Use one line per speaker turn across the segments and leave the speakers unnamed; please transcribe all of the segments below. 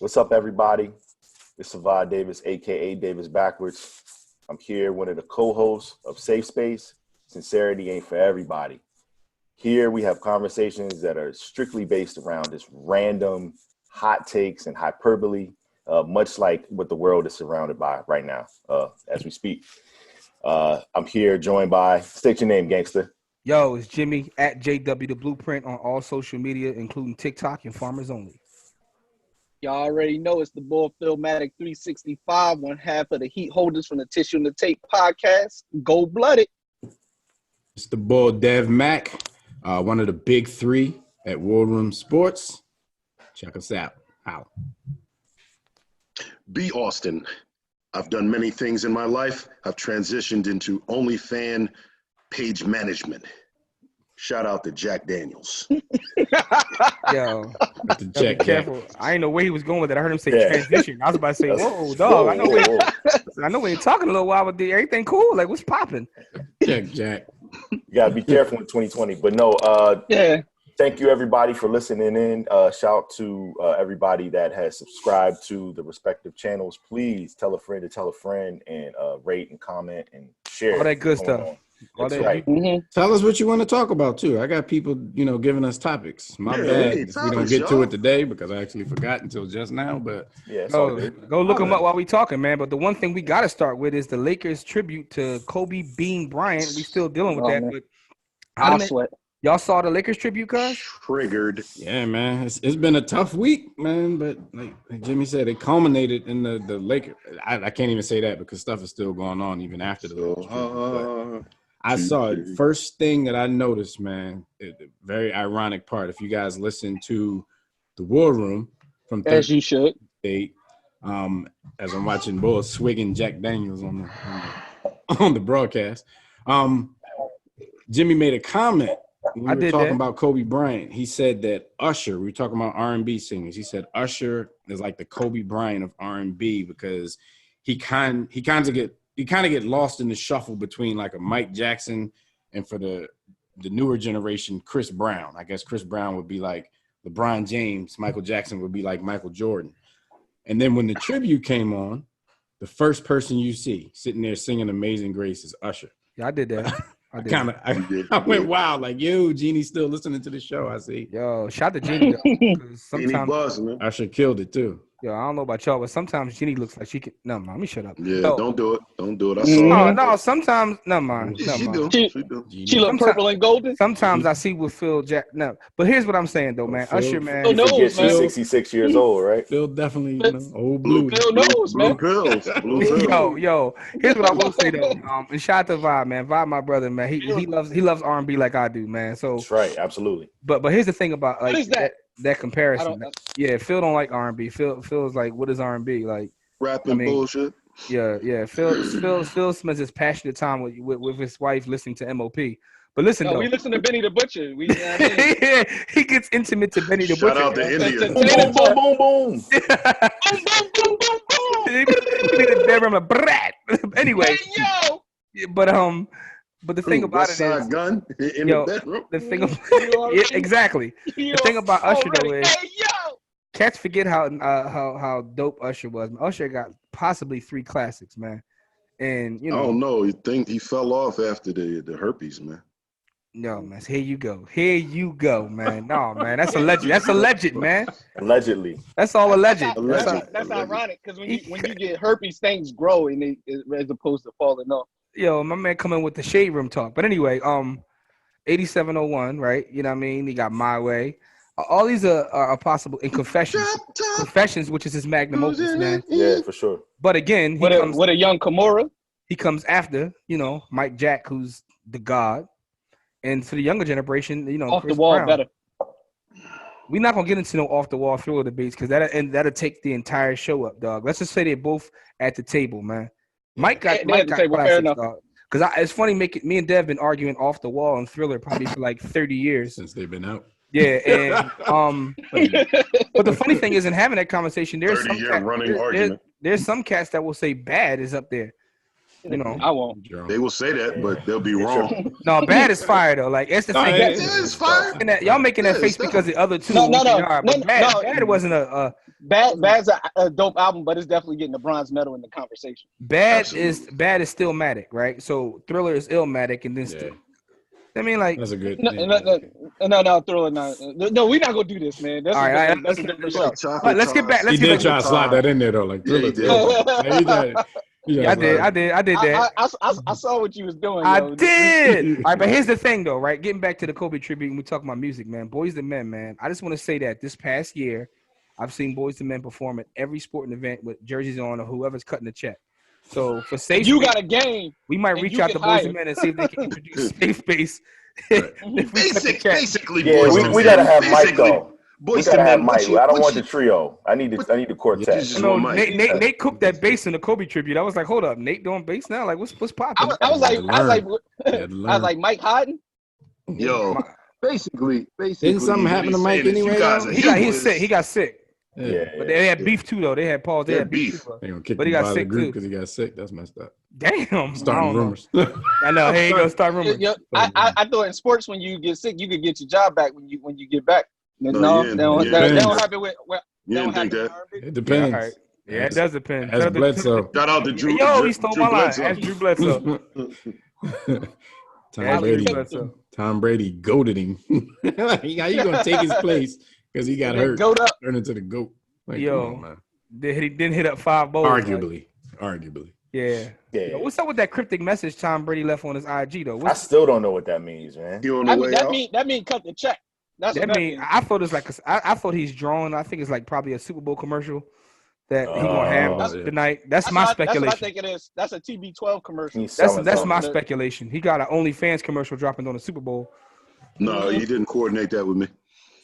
What's up, everybody? It's Savard Davis, a.k.a. Davis Backwards. I'm here, one of the co-hosts of Safe Space. Sincerity Ain't For Everybody. Here we have conversations that are strictly based around just random hot takes and hyperbole, much like what the world is surrounded by right now as we speak. I'm here joined by, state your name, gangster.
Yo, it's Jimmy at JW The Blueprint on all social media, including TikTok and Farmers Only.
Y'all already know it's the Bowl Filmatic 365, one half of the Heat Holders from the Tissue and the Tape podcast. Gold blooded.
It's the Bowl Dev Mac, one of the big three at War Room Sports. Check us out. How?
B. Austin. I've done many things in my life. I've transitioned into OnlyFans page management. Shout out to Jack Daniels.
Yo, be careful. I didn't know where he was going with it. I heard him say transition. I was about to say, whoa, dog. I know we ain't talking a little while, but everything cool. Like, what's popping?
Jack.
You gotta be careful in 2020. But no, thank you everybody for listening in. Shout to everybody that has subscribed to the respective channels. Please tell a friend to tell a friend and rate and comment and share.
All that good stuff.
That's right.
Mm-hmm.
Tell us what you want to talk about too. I got people, giving us topics. My bad if we don't get to it today because I actually forgot until just now. But
go look them up while we talking, man. But the one thing we got to start with is the Lakers tribute to Kobe Bean Bryant. We still dealing with that,
man.
but y'all saw the Lakers tribute, cuz?
Triggered.
Yeah, man. It's been a tough week, man. But like Jimmy said, it culminated in the Lakers. I can't even say that because stuff is still going on even after the Lakers tribute. I saw it. First thing that I noticed, man, the very ironic part, if you guys listen to the War Room from
as you should,
State, as I'm watching Bull swigging Jack Daniels on the broadcast, Jimmy made a comment. We were talking about Kobe Bryant. He said that Usher, we were talking about R&B singers. He said Usher is like the Kobe Bryant of R&B because he kind of get lost in the shuffle between like a Mike Jackson and for the newer generation, Chris Brown. I guess Chris Brown would be like LeBron James. Michael Jackson would be like Michael Jordan. And then when the tribute came on, the first person you see sitting there singing Amazing Grace is Usher.
Yeah, I did that.
I went wild, like, yo, Jeannie's still listening to the show, I see.
Yo, shout to Jeannie, though. Sometimes
Usher killed it, too.
Yo, I don't know about y'all, but sometimes Jeannie looks like she could. No, man, let me shut up.
Yeah, don't do it. Don't do it. I saw it.
No, sometimes, no, man.
She do.
She look purple and golden.
Sometimes I see with Phil Jack. No, but here's what I'm saying, though, man. Usher, man.
Phil knows, man. 66 years old, right?
Phil definitely, old blue.
Phil knows, man.
Blue pills.
Yo, here's what I will say, though. And shout out to Vibe, man. Vibe, my brother, man. He loves R&B like I do, man. So
that's right, absolutely.
But here's the thing about like
what is
that comparison. Yeah, Phil don't like R&B. Phil is like, what is R&B? Like
rapping bullshit.
Yeah. Phil spends his passionate time with his wife listening to MOP. But listen, though,
we listen to Benny the Butcher.
Yeah, he gets intimate to Benny the Butcher.
Shout out to India.
Boom, boom, boom,
boom. Anyway, but the thing about it is,
gun in the bedroom.
The thing, exactly. The thing about Usher though is, cats forget how dope Usher was. Usher got possibly 3 classics, man. And
I don't know. You think he fell off after the herpes, man?
No, man. Here you go, man. No, man. That's alleged, man.
Allegedly.
That's all alleged.
That's ironic because when you get herpes, things grow and as opposed to falling off.
Yo, my man coming with the shade room talk. But anyway, 8701, right? You know what I mean? He got My Way. All these are possible in Confessions. Confessions, which is his magnum opus, man.
Yeah, for sure.
But again,
with a young Kimura.
He comes after, Mike Jack, who's the god. And for the younger generation,
off
Chris
the wall
Brown.
better.
We're not gonna get into no off the wall thriller debates because that'll take the entire show up, dog. Let's just say they're both at the table, man. Mike got classics, dog. Because it's funny, me and Dev been arguing off the wall and Thriller probably for like 30 years
since they've been out.
Yeah, and but the funny thing is, in having that conversation, there's some cats that will say Bad is up there.
I won't.
They will say that, but they'll be wrong.
No, Bad is fire though. Like it's the thing.
It is fire.
Y'all making that face because the other two.
No.
Bad wasn't a
Bad's a dope album, but it's definitely getting the bronze medal in the conversation.
Bad is Stillmatic, right? So Thriller is Illmatic, and then I mean, like
that's a good.
No, Thriller. No, we're not gonna do this, man. That's
all right,
that's a different show.
Let's get back.
He did try to slide that in there though, like Thriller.
I did that.
I saw what you was doing.
I did. All right, but here's the thing, though, right? Getting back to the Kobe tribute, and we talking about music, man. Boys to Men, man. I just want to say that this past year, I've seen Boys to Men perform at every sporting event with jerseys on or whoever's cutting the check. So for safe,
you got a game.
We might reach out to Boys to Men and see if they can introduce Safe Space.
Basically,
yeah, we gotta have Mike though.
Boys
we gotta have Mike. I don't want the trio. I need the quartet.
No, Nate cooked that bass in the Kobe tribute. I was like, hold up, Nate doing bass now? Like, what's popping?
I was like, Mike Hodden.
Yo, basically.
Didn't something happen to Mike anyway?
He got sick. Yeah, but they had beef too, though. They had Paul. They had beef.
They gonna kick him out of the group because he got sick. That's messed up.
Damn.
Starting rumors.
I know. Here you go. Start rumors.
I thought in sports, when you get sick, you could get your job back when you get back. No, they don't happen with.
You didn't think that?
It depends.
Right. Yeah, it does depend.
As Bledsoe.
Shout out to Drew.
Yo, he stole my line. Ask Drew Bledsoe.
Tom Brady goated him. How you gonna take his place because he got hurt? Turn into the goat. Like,
yo, on, he didn't hit up 5 bowls.
Arguably.
Yeah. Yo, what's up with that cryptic message Tom Brady left on his IG though?
I still don't know what that means, man.
That mean cut the check. That's what that mean.
I thought it's like I thought he's drawing. I think it's like probably a Super Bowl commercial that he gonna have tonight. That's my speculation.
That's what I think it is. That's a TB12 commercial.
That's my speculation. He got an OnlyFans commercial dropping on the Super Bowl.
No, you didn't coordinate that with me.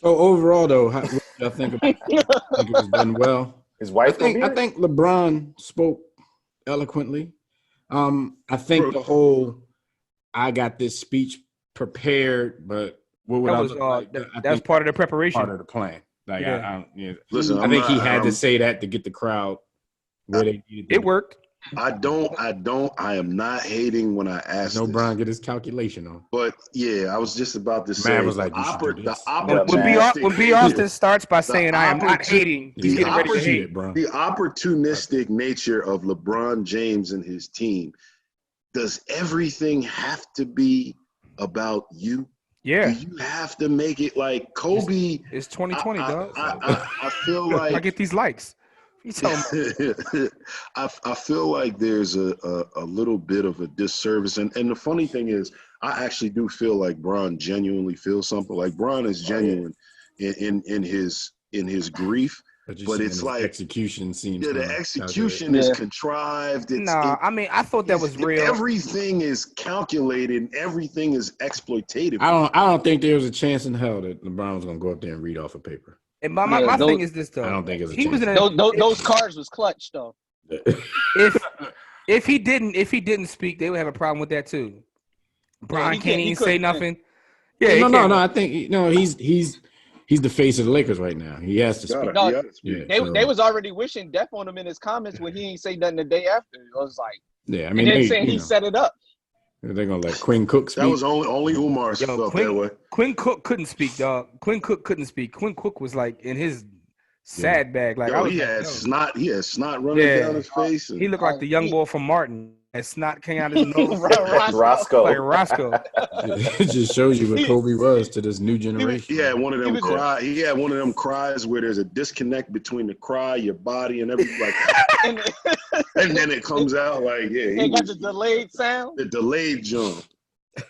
So overall, though, what do y'all think about it? I think it was done well.
His wife.
I think LeBron spoke eloquently. I think the whole I got this speech prepared, but what would
that's part of the preparation,
part of the plan. Like listen, I think he had to say that to get the crowd where they needed.
It worked.
I am not hating when I asked.
No, Brian get his calculation on.
But yeah, I was just about to say.
Man was like,
when B. Austin starts by saying, "I am not hating," he's getting ready to hate, bro.
The opportunistic nature of LeBron James and his team. Does everything have to be about you?
Yeah.
Do you have to make it like Kobe?
It's 2020, dog.
I feel like
I get these likes.
I feel like there's a little bit of a disservice, and the funny thing is, I actually do feel like Bron genuinely feels something. Like Bron is genuine in his grief, but it's like
execution seems.
Yeah, the execution is contrived.
I mean, I thought that was real.
Everything is calculated. And everything is exploitative.
I don't think there was a chance in hell that LeBron was gonna go up there and read off a paper.
And my thing is this though.
I don't think it's
those cards was clutch though.
if he didn't speak, they would have a problem with that too. Brian can't even say nothing. Yeah,
no. I think he's the face of the Lakers right now. He has to speak.
They was already wishing death on him in his comments when he ain't say nothing the day after. It was like,
yeah, I mean,
and then saying he set it up.
They're gonna let Quinn Cook speak.
That was only Umar felt that way.
Quinn Cook couldn't speak, dog. Quinn Cook couldn't speak. Quinn Cook was like in his sad bag. Like
he had snot running down his face.
He looked like the young boy from Martin. And snot came out of his nose.
Roscoe.
Like Roscoe.
It just shows you what Kobe was to this new generation.
He had one of them cry. He had one of them cries where there's a disconnect between the cry, your body, and everything like that. And then it comes out like,
he got the delayed sound.
The delayed jump.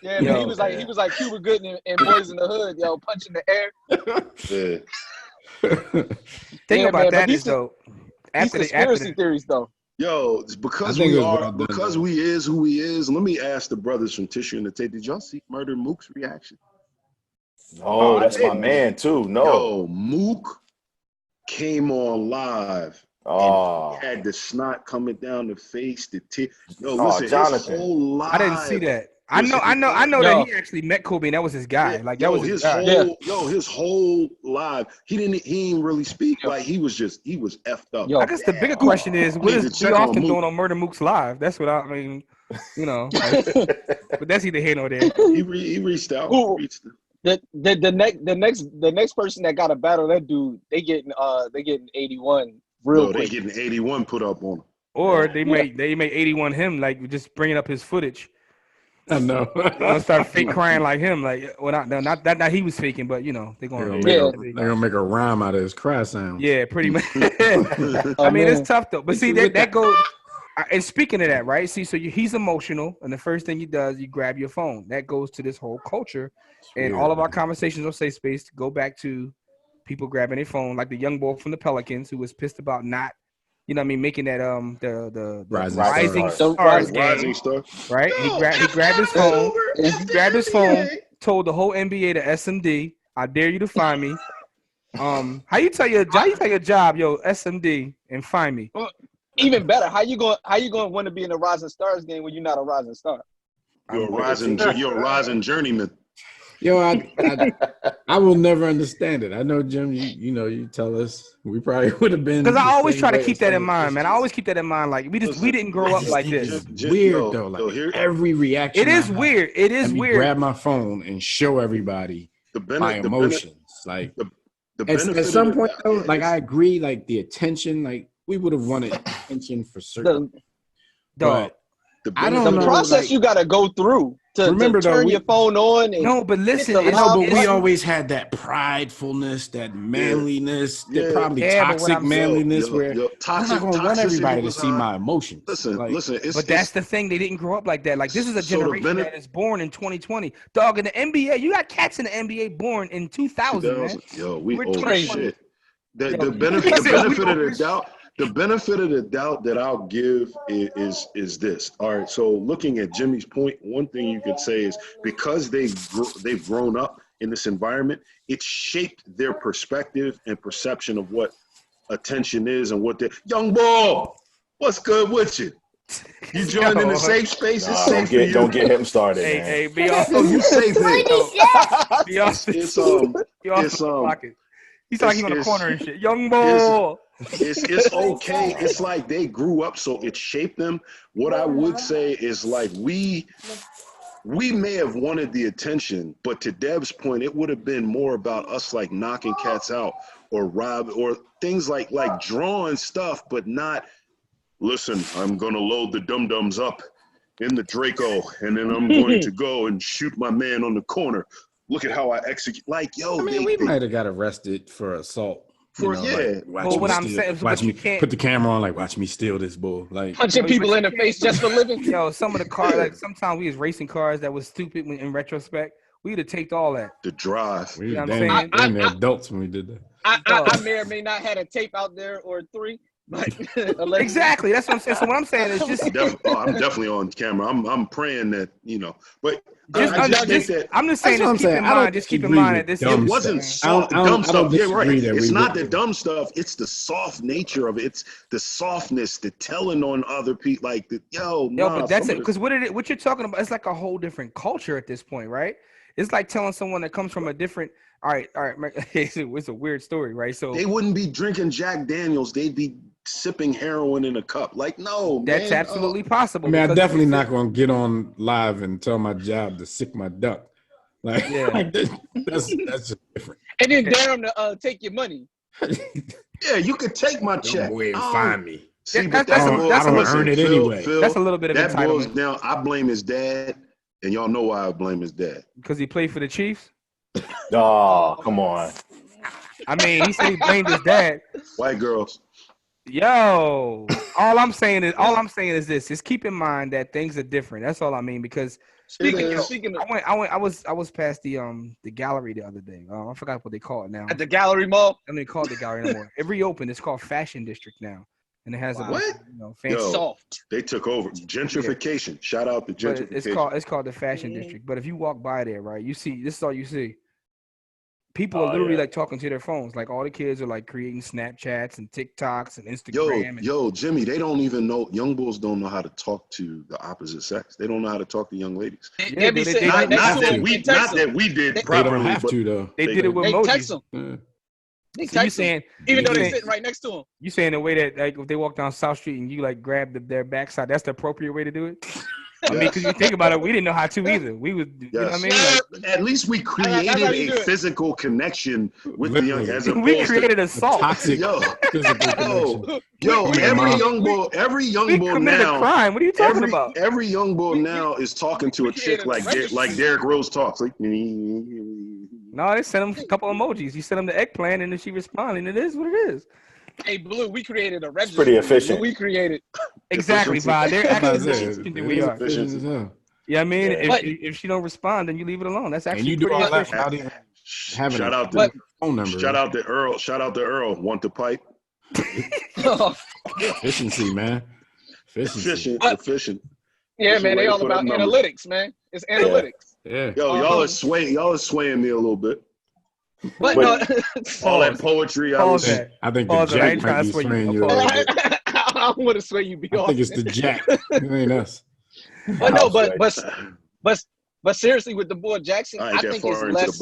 Yeah, he was like Cuba Gooding and Boys in the Hood, punching the
air.
Think about that though.
After conspiracy theories though.
Yo, because we is who we is. Let me ask the brothers from Tissue and the Tape. Did y'all see Murder Mook's reaction?
Oh, that's my man too. No,
yo, Mook came on live. Oh, and he had the snot coming down the face. The tear. Yo, listen,
Jonathan.
his whole live.
I didn't see that. I know that he actually met Kobe and that was his guy. That was his guy.
His whole live. He didn't really speak. Like he was effed up.
I guess the bigger question is, what is B. Austin doing on Murder Mook's live? That's what I mean. But that's either here nor there.
He reached out.
The next person that got to battle that dude, they getting 81 real quick.
They getting 81 put up on them.
Or they may 81 him, like just bringing up his footage.
I know.
They're gonna start fake crying like him, like not that he was faking, but they're
gonna make a rhyme out of his cry sound.
Yeah, pretty much. I mean, it's tough though. But see, that goes. And speaking of that, right? See, so he's emotional, and the first thing he does, you grab your phone. That goes to this whole culture, and all of our conversations on Safe Space go back to people grabbing their phone, like the young boy from the Pelicans who was pissed about not. Making that the rising stars game,
rising star.
right? He grabbed his phone. He grabbed his phone. Told the whole NBA to SMD. I dare you to find me. How you tell your job, yo, SMD and find me.
Well, even better. How you going to want to be in a Rising Stars game when you're not a Rising Star?
You're a rising journeyman.
Yo, I will never understand it. I know, Jim. You tell us we probably would have been.
Because I always try to keep that in mind, man. I always keep that in mind. Like we didn't grow up like this.
Weird though. Like every reaction.
It is weird. It is weird.
Grab my phone and show everybody my emotions. Like at some point though, like I agree. Like the attention, like we would have wanted attention for certain. But I don't know.
The process you got to go through to turn your phone on. And
but listen,
but we always had that pridefulness, that manliness, that probably toxic manliness where I'm not going to want everybody to see my emotions.
Listen.
But that's the thing. They didn't grow up like that. Like this is a generation that is born in 2020. Dog, in the NBA, you got cats in the NBA born in 2000, man.
Yo, we're old shit. The benefit of the doubt. The benefit of the doubt that I'll give is this. All right, so looking at Jimmy's point, one thing you could say is because they've grown up in this environment, it's shaped their perspective and perception of what attention is and what young boy, what's good with you? You joined in the safe space. It's safe for you.
Don't get him started.
Hey, be off.
You safe here.
Be off. He's talking on the corner and shit. Young boy.
It's okay. It's like they grew up, so it shaped them. What I would say is like we may have wanted the attention, but to Dev's point, it would have been more about us like knocking cats out or rob or things like drawing stuff, but not. Listen, I'm gonna load the dum-dums up in the Draco, and then I'm going to go and shoot my man on the corner. Look at how I execute. Like, yo,
we might have got arrested for assault.
What I'm saying is,
watch me put the camera on, like, watch me steal this bull, like
punching people in the face just for living.
Yo, some of the cars, like sometimes we was racing cars that was stupid in retrospect. We'd have taped all that.
The drive.
We were adults when we did that.
I may or may not had a tape out there or three.
Exactly. That's what I'm saying. So what I'm saying is just
I'm definitely on camera. I'm praying that, but
I'm just saying just keep in mind that this
wasn't dumb stuff. Yeah, right. It's not the dumb stuff. It's the soft nature of it. It's the softness, the telling on other people, like
but that's it. Because what you're talking about, it's like a whole different culture at this point, right? It's like telling someone that comes from a different. All right. It's a weird story, right? So
they wouldn't be drinking Jack Daniels. They'd be sipping heroin in a cup. Like, no,
that's absolutely possible.
I mean, I'm definitely not going to get on live and tell my job to sick my duck. Like, that's just different.
And then dare them to take your money.
Yeah, you could take my check.
Go ahead and find me.
See,
that's
I don't earn it anyway.
That's a little bit of
that
entitlement.
boils down. I blame his dad, and y'all know why I blame his dad.
Because he played for the Chiefs?
Oh, come on.
I mean, he said he blamed his dad.
White girls.
Yo, all I'm saying is this: just keep in mind that things are different. That's all I mean. Because speaking of, I was past the gallery the other day. I forgot what they call it now.
At the gallery mall.
I don't even call it the gallery anymore. It reopened. It's called Fashion District now, and it has fancy.
Soft.
They took over gentrification. Yeah. Shout out to gentrification.
But it's called the Fashion District. But if you walk by there, right, you see this is all you see. People are literally like talking to their phones. Like all the kids are like creating Snapchats and TikToks and Instagram.
Yo, Jimmy, they don't even know. Young bulls don't know how to talk to the opposite sex. They don't know how to talk to young ladies.
Not that
we did.
They don't have to though.
They did it with emojis.
Text them. They text them. Even though they're sitting right next to them.
You saying the way that like if they walk down South Street and you like grab their backside, that's the appropriate way to do it? I mean, because you think about it, we didn't know how to either. We would, you know what I mean?
Like, at least we created a physical connection with the young. As
we created a salt.
Toxic physical connection.
Every young bull
committed
now.
A crime. What are you talking about?
Every young bull now is talking to a chick like Derrick Rose talks. Like,
no, they sent him a couple emojis. You sent him the eggplant, and then she responded. And it is what it is.
Hey, Blue, we created a register.
It's pretty efficient.
We created
exactly, Bob. They're actually efficient than we are. Yeah, I mean, if she don't respond, then you leave it alone. That's actually
and you do all that
without
even having
shout out
the phone number.
Shout out to Earl. Shout out to Earl. Want the pipe?
Efficiency, man.
Efficient.
Yeah, man. They all about analytics, man. It's analytics.
Yeah.
Yo, y'all are swaying me a little bit.
But no,
all that poetry.
I think the Jack might be swaying you a little bit.
I don't want to sway you.
I think it's the Jack. It ain't us.
But no, but seriously, with the boy Jackson, I think it's less.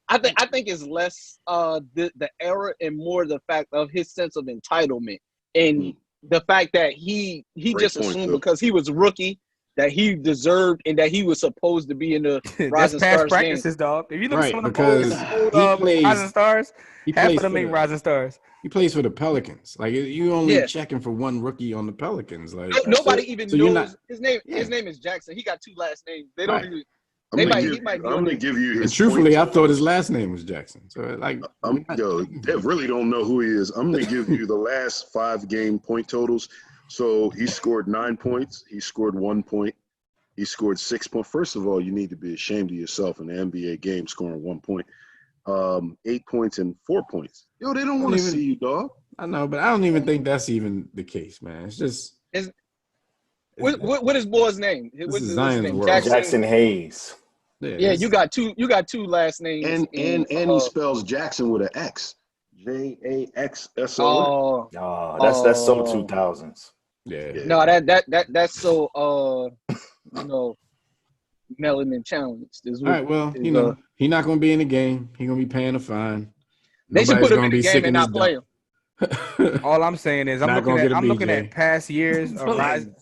I think it's less the error and more the fact of his sense of entitlement and the fact that he just assumed because he was a rookie that he deserved and that he was supposed to be in the Rising Stars
practices,
game.
Dog. If you look at some of
the
Rising Stars, half of them ain't Rising Stars.
He plays for the Pelicans. Like you only checking for one rookie on the Pelicans. Like
nobody even knows his name. His name is Jackson. He got two last names. They don't even.
I'm gonna give you his.
And truthfully, I thought his last name was Jackson. So like,
they really don't know who he is. I'm gonna give you the last 5 game point totals. So he scored 9 points. He scored 1 point. He scored 6 points. First of all, you need to be ashamed of yourself in the NBA game scoring 1 point. 8 points and 4 points. Yo, they don't want to see you, dog.
I know, but I don't even think that's even the case, man. It's just.
What is boy's name? What's his name?
Jackson Hayes.
Yeah, you got two last names.
And he spells Jackson with an X. JAXSON.
Oh, that's so 2000s.
Yeah.
No, that's so melanin challenged.
All right, well, he's not going to be in the game. He's going to be paying a fine.
They should put him in the game and not play him.
All I'm saying is I'm looking at past years of Rising.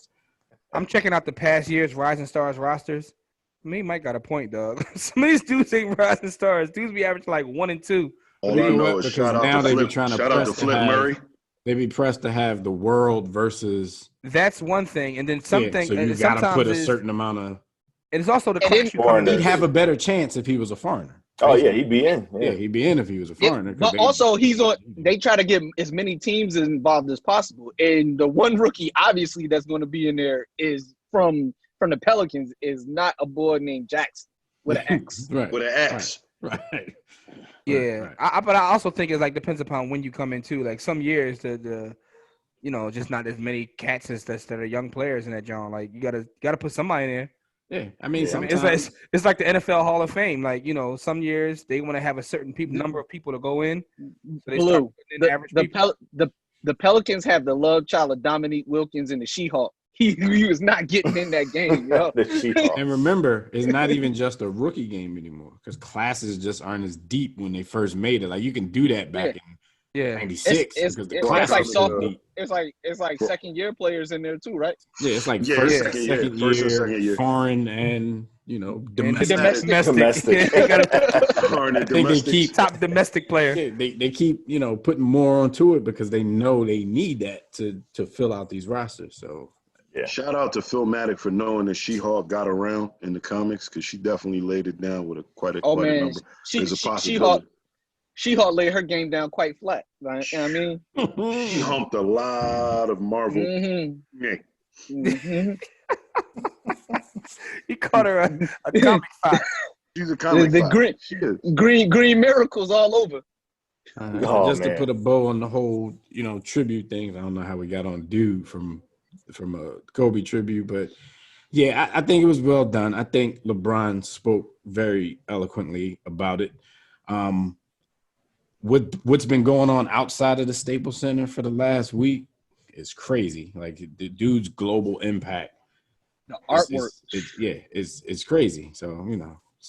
I'm checking out the past years Rising Stars rosters. Me, Mike got a point, dog. Some of these dudes ain't Rising Stars. Dudes be averaging like 1 and 2.
All I know is shout out to Flip Murray.
They be pressed to have the world versus.
That's one thing, and then something.
So you got to put a certain amount of.
It is also the class.
He'd have a better chance if he was a foreigner.
Oh yeah, he'd be in.
Yeah, he'd be in if he was a foreigner.
But also, he's on. They try to get as many teams involved as possible, and the one rookie obviously that's going to be in there is from the Pelicans is not a boy named Jackson with an X.
Right.
With an X.
Right.
Yeah, right. But I also think it depends upon when you come in too. Like some years, the just not as many cats that are young players in that genre. Like you gotta put somebody in there.
Yeah, I mean,
it's like the NFL Hall of Fame. Like some years they want to have a certain number of people to go in. So
the Pelicans have the love child of Dominique Wilkins and the She-Hulk. He was not getting in that game, yo.
And remember, it's not even just a rookie game anymore because classes just aren't as deep when they first made it. Like you can do that back in '96 because the class
like sophomore. It's like second year players in there too, right?
Yeah, it's like first and second year, foreign and domestic. They keep
top domestic player.
Yeah, they keep putting more onto it because they know they need that to fill out these rosters. So.
Yeah.
Shout out to Philmatic for knowing that She-Hulk got around in the comics because she definitely laid it down with quite a number.
She-Hulk laid her game down quite flat. Right? You know what I mean?
She humped a lot of Marvel.
Mm-hmm. Yeah. Mm-hmm.
He caught her a comic fight.
She's a comic fight.
Green miracles all over.
To put a bow on the whole, tribute thing. I don't know how we got on Dude from a Kobe tribute, but yeah, I think it was well done. I think LeBron spoke very eloquently about it. What's been going on outside of the Staples Center for the last week is crazy. Like the dude's global impact,
the artwork,
it's crazy. So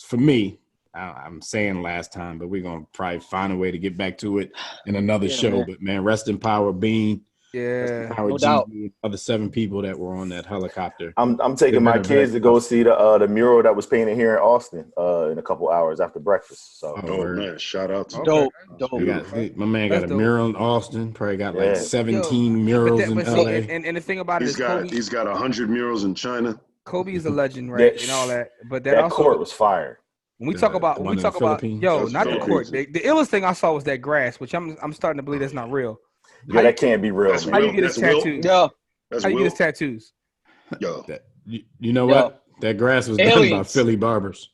for me, I'm saying last time, but we're gonna probably find a way to get back to it in another show. Man. But man, rest in power, Bean.
Yeah,
no doubt. Other 7 people that were on that helicopter.
I'm taking my kids to go see the mural that was painted here in Austin in a couple hours after breakfast. So,
man, shout out to
dope.
My man got a mural in Austin. Probably got like 17 murals in LA.
And the thing about it is,
he's got 100 murals in China.
Kobe is a legend, right? And all that. But that also,
court was fire.
When we talk about not the court. The illest thing I saw was that grass, which I'm starting to believe that's not real.
Yeah, that can't be real.
How you get his tattoos?
Yeah.
How you get his tattoos?
Yo.
You know what? That grass was done by Philly barbers.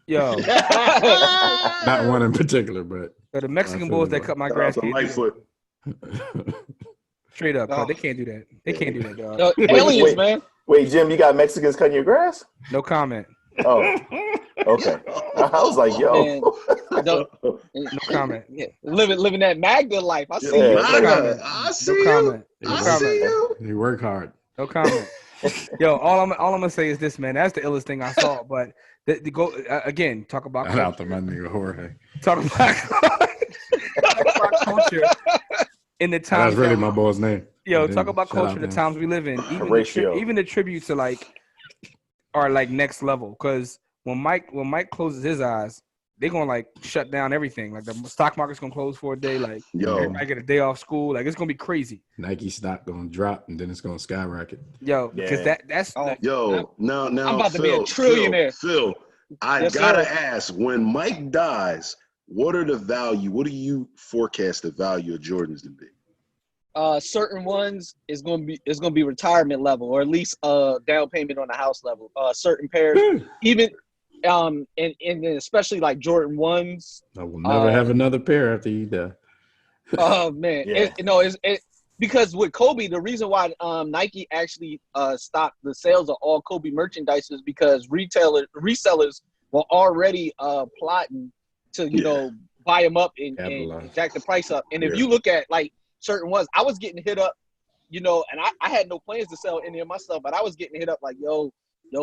Yo.
Not one in particular, but
the Mexican boys that cut my grass.
Lightfoot.
Straight up, they can't do that. They can't do that, dog.
Aliens, man.
Wait, Jim, you got Mexicans cutting your grass?
No comment.
Oh, okay. I was like, yo.
No comment.
Yeah. Living that Magda life. I see you.
I see you. I see you.
You work hard.
No comment. Yo, all I'm gonna say is this, man. That's the illest thing I saw. But go again. Talk about
culture. Out to my nigga Jorge.
Talk about culture in the time.
That's really my boy's name.
Yo, talk about culture in the times we live in. Even the tributes to are next level. Because when Mike closes his eyes, they're gonna shut down everything. Like the stock market's gonna close for a day. Everybody get a day off school. It's gonna be crazy.
Nike stock gonna drop and then it's gonna skyrocket.
Yo, because that's
now
I'm about to be a trillionaire.
Phil, I gotta ask, when Mike dies, what do you forecast the value of Jordans to be?
Certain ones is gonna be retirement level, or at least down payment on the house level. Certain pairs, even and especially like Jordan 1s. I will
never have another pair after you die.
Oh man, because with Kobe, the reason why Nike actually stopped the sales of all Kobe merchandise is because resellers were already plotting to buy them up and jack the price up. And if you look at certain ones, I was getting hit up, and I had no plans to sell any of my stuff, but I was getting hit up yo,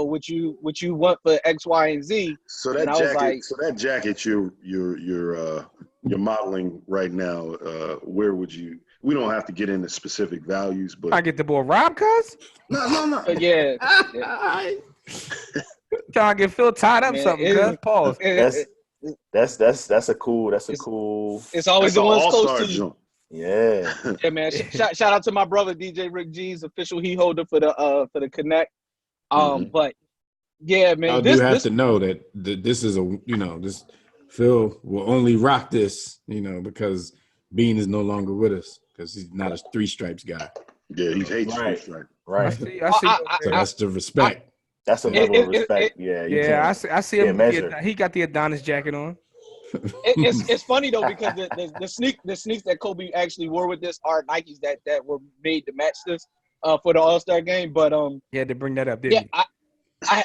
what you want for X, Y, and Z.
So that jacket you're modeling right now, where would you? We don't have to get into specific values, but
I get the boy Rob, cuz?
No.
Yeah.
Trying to get Phil tied up something, cuz. Pause.
That's a cool.
It's always the ones close to you.
Jump.
Yeah.
Yeah, man. Shout out to my brother DJ Rick G's official heat holder for the Connect. But yeah, man.
I do have to know that this is this Phil will only rock this, because Bean is no longer with us because he's not a 3 stripes guy.
Yeah, he hates 3 stripes.
Right.
I see.
So that's the respect.
That's a level of respect. I
see him. He got the Adonis jacket on.
It's funny though, because the sneaks that Kobe actually wore with this are Nikes that were made to match this for the All-Star game. But
he had to bring that up, didn't he?
I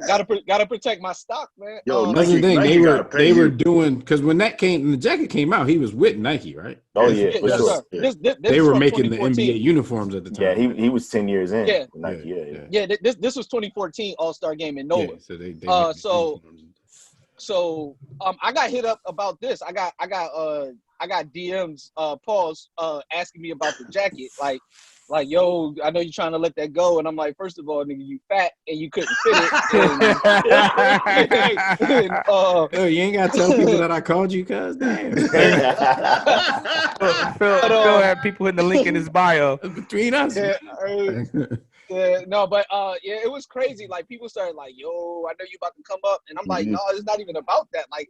gotta protect my stock, man.
Yo, that's the thing. They were doing, because when the jacket came out, he was with Nike, right?
Oh yeah, for sure.
They were making the NBA uniforms at the time.
Yeah, he was 10 years in.
Yeah,
Nike,
this was 2014 All-Star game in Nova.
Yeah,
so I got hit up about this. I got DMs, Paul's asking me about the jacket, like, yo, I know you're trying to let that go, and I'm like, first of all, nigga, you fat and you couldn't fit it.
You ain't gotta tell people that I called you, cuz. Damn.
Phil had people in the link in his bio
between us.
No, but it was crazy. Like, people started like, yo, I know you about to come up, and I'm like, no, it's not even about that. Like,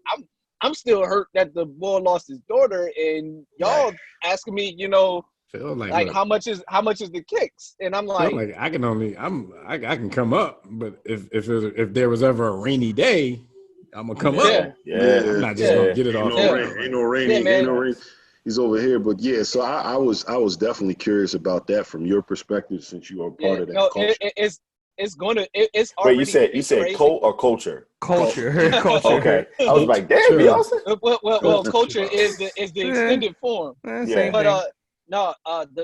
I'm still hurt that the boy lost his daughter, and y'all asking me,
Feel
like how much is the kicks? And I'm like
I can come up, but if there was ever a rainy day, I'm gonna come up.
Yeah.
I'm not just gonna get it off.
Ain't no rain. He's over here, but yeah. So I was definitely curious about that from your perspective, since you are part of that culture.
It's already.
Wait, you said cult or culture?
Culture.
Okay. I was like, damn, Beyonce.
Well, culture is the extended form. No,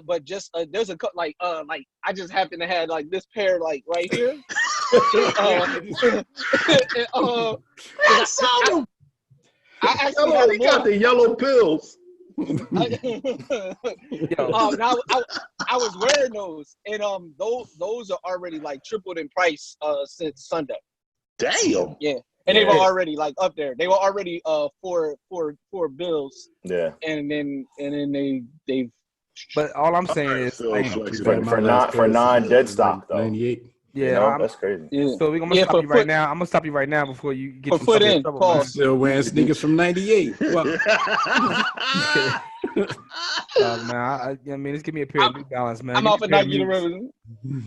but just there's a like I just happen to have like this pair like right here.
I actually got the yellow pills.
Now I was wearing those, and those are already like tripled in price since Sunday.
Damn.
Yeah, and they were already like up there. They were already four bills.
Yeah.
And then they've.
But all I'm saying is like,
for non-dead stock though.
98.
Yeah,
you know, that's crazy.
Yeah. So we're gonna stop you right now. I'm gonna stop you right now before you get
yourself in trouble.
I'm still wearing sneakers from 98. Well,
man, I mean, just give me a pair of New Balance, man.
I'm off at Nike River.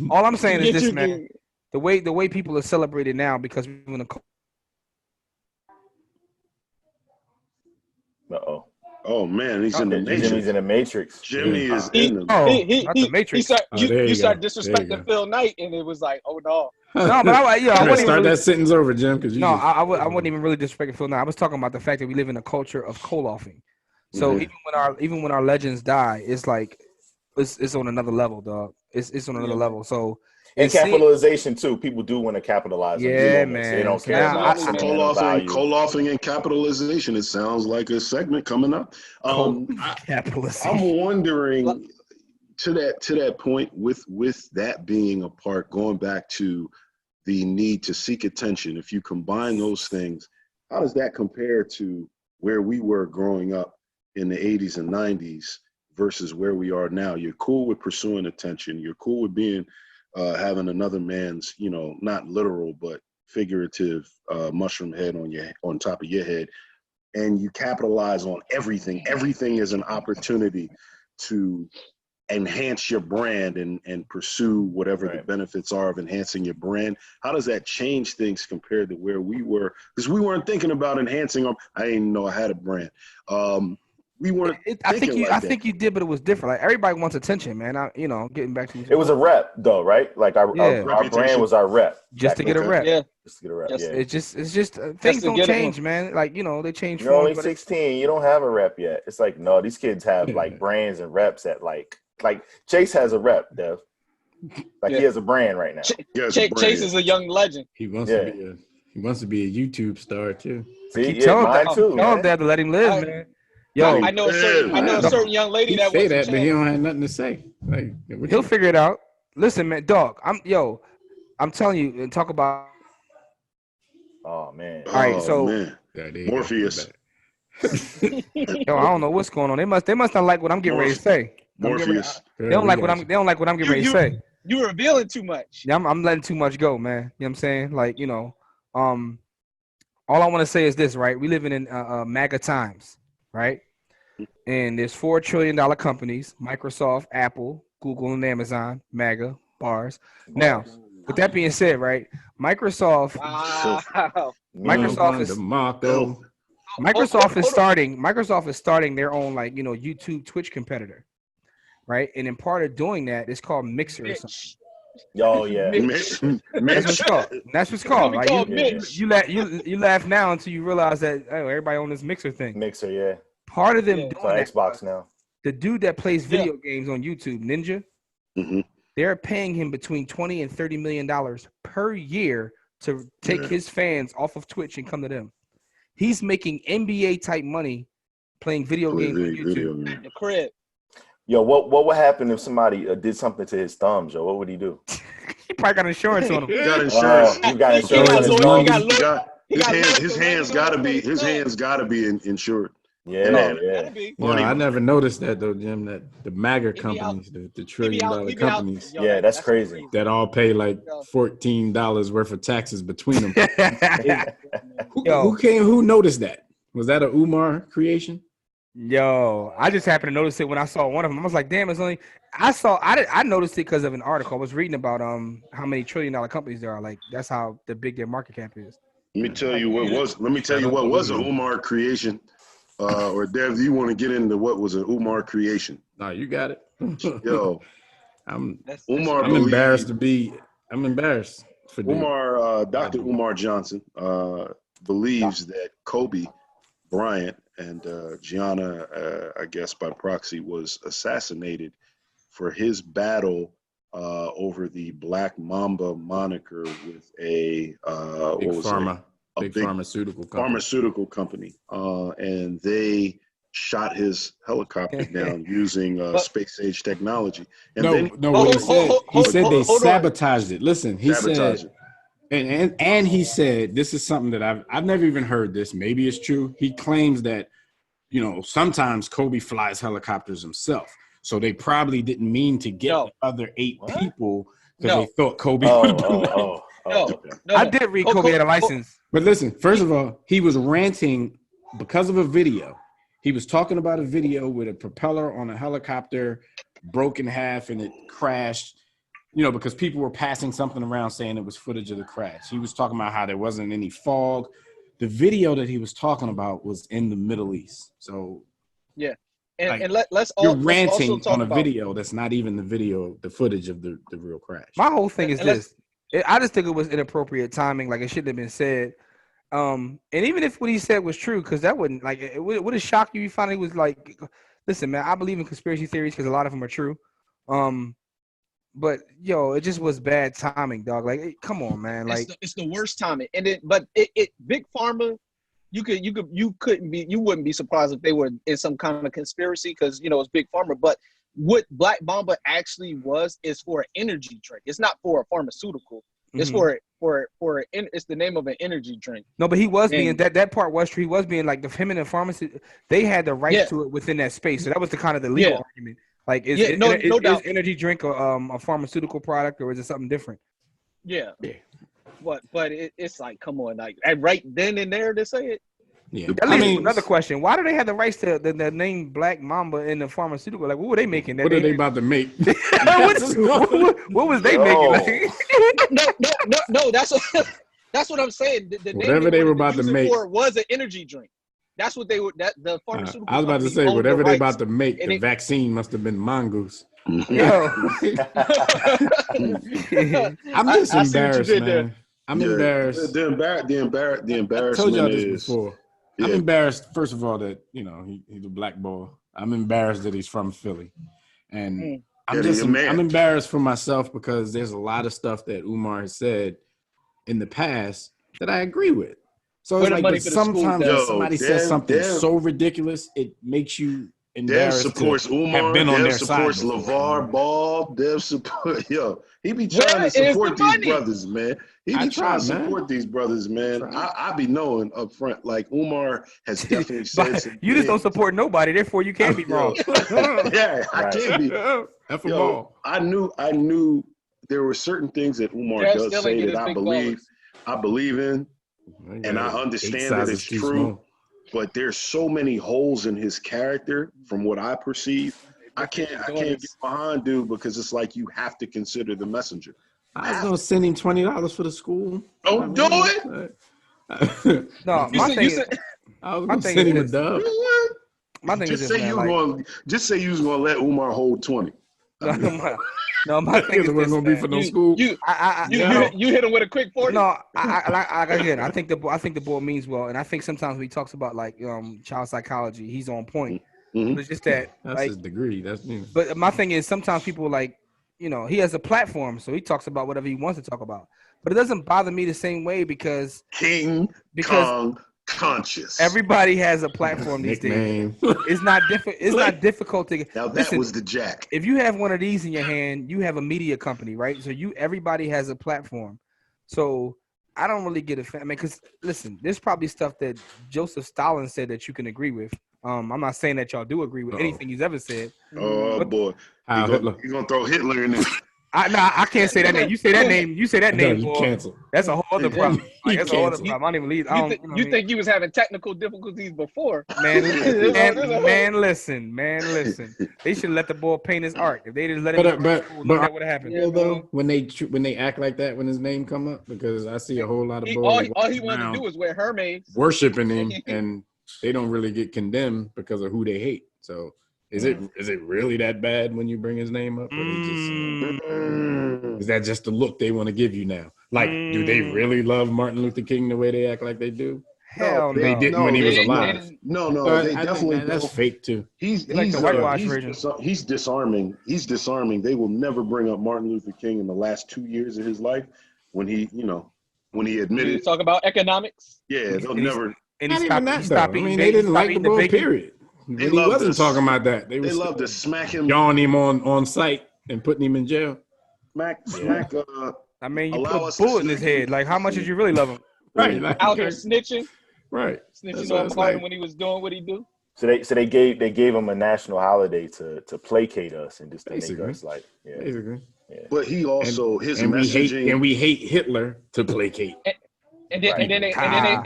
All I'm saying is this, man. The way people are celebrated now because we're in a.
Uh-oh.
Oh man, he's in the Matrix.
Jimmy's in the Matrix.
Jimmy is in the
not the Matrix.
You start disrespecting Phil Knight, and it was like, oh no.
No, but I wouldn't
start that sentence over, Jim. Because
I wouldn't even really disrespect Phil Knight. I was talking about the fact that we live in a culture of co-offing. So even when our legends die, it's like it's on another level, dog. It's on another level. So.
And capitalization too. People do want to capitalize.
Yeah, man.
They don't care about
co-offing and capitalization. It sounds like a segment coming up.
Capitalization.
I'm wondering to that point with that being a part, going back to the need to seek attention. If you combine those things, how does that compare to where we were growing up in the 80s and 90s versus where we are now? You're cool with pursuing attention. You're cool with being having another man's, not literal but figurative mushroom head on top of your head, and you capitalize on everything. Everything is an opportunity to enhance your brand and pursue whatever the benefits are of enhancing your brand. How does that change things compared to where we were? Because we weren't thinking about enhancing them. I didn't even know I had a brand. We weren't.
I think you did, but it was different. Like everybody wants attention, man. Getting back to you.
It was a rep, though, right? Like our brand was our rep,
just to get a rep.
Yeah,
just to get a rep.
It's just things don't change, man. Like they change.
You're only 16. You don't have a rep yet. It's like no, these kids have like brands and reps at like Chase has a rep, Dev. Like he has a brand right now.
Chase is a young legend.
He wants to be a YouTube star too.
See, mine too.
Tell him that to let him live, man. Yo,
I know a certain young lady that
say that, but he don't have nothing to say. Like
he'll figure it out. Listen, man, dog. I'm telling you, and talk about.
Oh man.
All right, so
Morpheus.
Yo, I don't know what's going on. They must not like what I'm getting ready to say.
Morpheus.
They don't like what I'm getting ready to say.
You're revealing too much.
Yeah, I'm letting too much go, man. You know what I'm saying? Like, all I want to say is this, right? We live in MAGA times, right? And there's $4 trillion companies: Microsoft, Apple, Google, and Amazon. MAGA bars. Now, with that being said, right? Microsoft is starting their own YouTube Twitch competitor, right? And in part of doing that, it's called Mixer or something.
Oh yeah,
That's what it's called. That's what it's called. Like you laugh now until you realize that everybody on this Mixer thing.
Mixer, yeah.
Part of them doing that,
Xbox now.
The dude that plays video games on YouTube, Ninja, they're paying him between $20 and $30 million per year to take his fans off of Twitch and come to them. He's making NBA type money playing video games on YouTube.
The crib.
Yo,
what would happen if somebody did something to his thumbs, yo? What would he do?
He probably got insurance on him.
He got insurance.
He got insurance.
His hands gotta be insured.
Yeah.
I never noticed that though, Jim. That the MAGA companies, the $1 trillion companies,
that's crazy.
That all pay like $14 worth of taxes between them. Who noticed that? Was that a Umar creation?
Yo, I just happened to notice it when I saw one of them. I was like, damn, I noticed it because of an article. I was reading about how many $1 trillion companies there are. Like that's how big their market cap is.
Let me tell you what was an Umar creation. Or Dev, do you want to get into what was an Umar creation?
No, you got it.
Yo, I'm
embarrassed for
Umar. Dr. Umar Johnson believes that Kobe Bryant and Gianna, I guess by proxy, was assassinated for his battle over the Black Mamba moniker with a big
pharmaceutical company.
And they shot his helicopter down using space age technology. And
he said they sabotaged it. Listen, he
sabotage
said, and he said, this is something that I've never even heard this. Maybe it's true. He claims that, sometimes Kobe flies helicopters himself. So they probably didn't mean to get the other 8 people because they thought Kobe would do
I did read Kobe had a license.
But listen, first of all, he was ranting because of a video. He was talking about a video with a propeller on a helicopter broke in half and it crashed, because people were passing something around saying it was footage of the crash. He was talking about how there wasn't any fog. The video that he was talking about was in the Middle East. So
yeah. And let's
ranting on a video that's not even the footage of the real crash.
My whole thing is this. I just think it was inappropriate timing. Like, it shouldn't have been said. And even if what he said was true, because that wouldn't, like, it would have shocked you. He finally was like, listen, man, I believe in conspiracy theories because a lot of them are true. But it just was bad timing, dog. Like, come on, man. Like,
it's the worst timing. And Big Pharma, you wouldn't be surprised if they were in some kind of conspiracy because it's Big Pharma. But what Black Mamba actually is for an energy drink. It's not for a pharmaceutical. It's it's the name of an energy drink.
No, but he was being that part was true. He was being like him and the pharmacy. They had the right to it within that space. So that was the kind of the legal argument. Like, is energy drink a pharmaceutical product or is it something different?
Yeah. But it's like, come on, like right then and there to say it.
Yeah, another question: why do they have the rights to the name Black Mamba in the pharmaceutical? Like, what were they making?
What are they about to make?
what was they making? Like,
no. That's what I'm saying. The
whatever they were about to make
was an energy drink. That's what they were. That the pharmaceutical.
I was about to say whatever they about to make. The vaccine must have been mongoose.
Yo,
I'm just embarrassed, man. I'm embarrassed.
The embarrassment.
I told y'all this before. Yeah. I'm embarrassed, first of all, that he's a black boy. I'm embarrassed that he's from Philly, and I'm embarrassed for myself because there's a lot of stuff that Umar has said in the past that I agree with. So it's like, but sometimes when somebody says something so ridiculous, it makes you embarrassed.
Dev supports Umar. Dev supports LeVar Ball. Dev support he be trying to support these brothers, man. He be trying to support these brothers, man. I be knowing up front, like Umar has definitely said.
You just don't support nobody, therefore you can't be wrong.
Yeah, I can't be. I knew there were certain things that Umar does say that I believe in, and I understand that it's true. Small. But there's so many holes in his character from what I perceive. I can't get behind dude because it's like you have to consider the messenger.
I was gonna send him $20 for the school.
Don't do it.
No,
I was gonna send him a dub.
My thing
just say you was gonna let Umar hold 20.
No, my thing is
gonna be for no school.
You hit him with a quick 40.
No, again, I think the boy means well, and I think sometimes when he talks about like child psychology, he's on point.
Mm-hmm.
But it's just that's
his degree. That's me.
But my thing is sometimes people like he has a platform, so he talks about whatever he wants to talk about. But it doesn't bother me the same way because
Kong Conscious.
Everybody has a platform these days. It's not difficult to
now that was the jack.
If you have one of these in your hand, you have a media company, right? So everybody has a platform. So I don't really get offended. I mean, because listen, there's probably stuff that Joseph Stalin said that you can agree with. I'm not saying that y'all do agree with anything he's ever said.
Oh boy, he's gonna throw Hitler in there.
I can't say that name. You say that name. You say that name.
You cancel.
That's a whole other problem. That's a whole other problem. I don't even leave.
You think you was having technical difficulties before?
Man, listen. They should let the boy paint his art. If they just let him, that would have happened.
Though, when they act like that when his name come up, because I see a whole lot of
boys. All he wanted to do is wear Hermes,
worshiping him, and they don't really get condemned because of who they hate. So. Is it really that bad when you bring his name up? Or is that just the look they want to give you now? Like, do they really love Martin Luther King the way they act like they do?
Hell no.
They didn't when he was alive.
No, they definitely
that's fake too.
He's
like the whitewash version.
He's disarming. They will never bring up Martin Luther King in the last 2 years of his life when he admitted.
You talk about economics.
Yeah, they'll never.
And he stopped
they didn't like the boy. Period. when he wasn't talking about that.
They love to smack him,
yawing him on site and putting him in jail.
Smack.
I mean, you put a bullet in his head. Like, how much did you really love him?
Right, like,
out here snitching.
Right,
snitching on Martin when he was doing what he do.
So they gave him a national holiday to placate us and just to make us like,
basically.
Yeah.
But he also his
and
messaging.
We hate Hitler to placate.
And then they have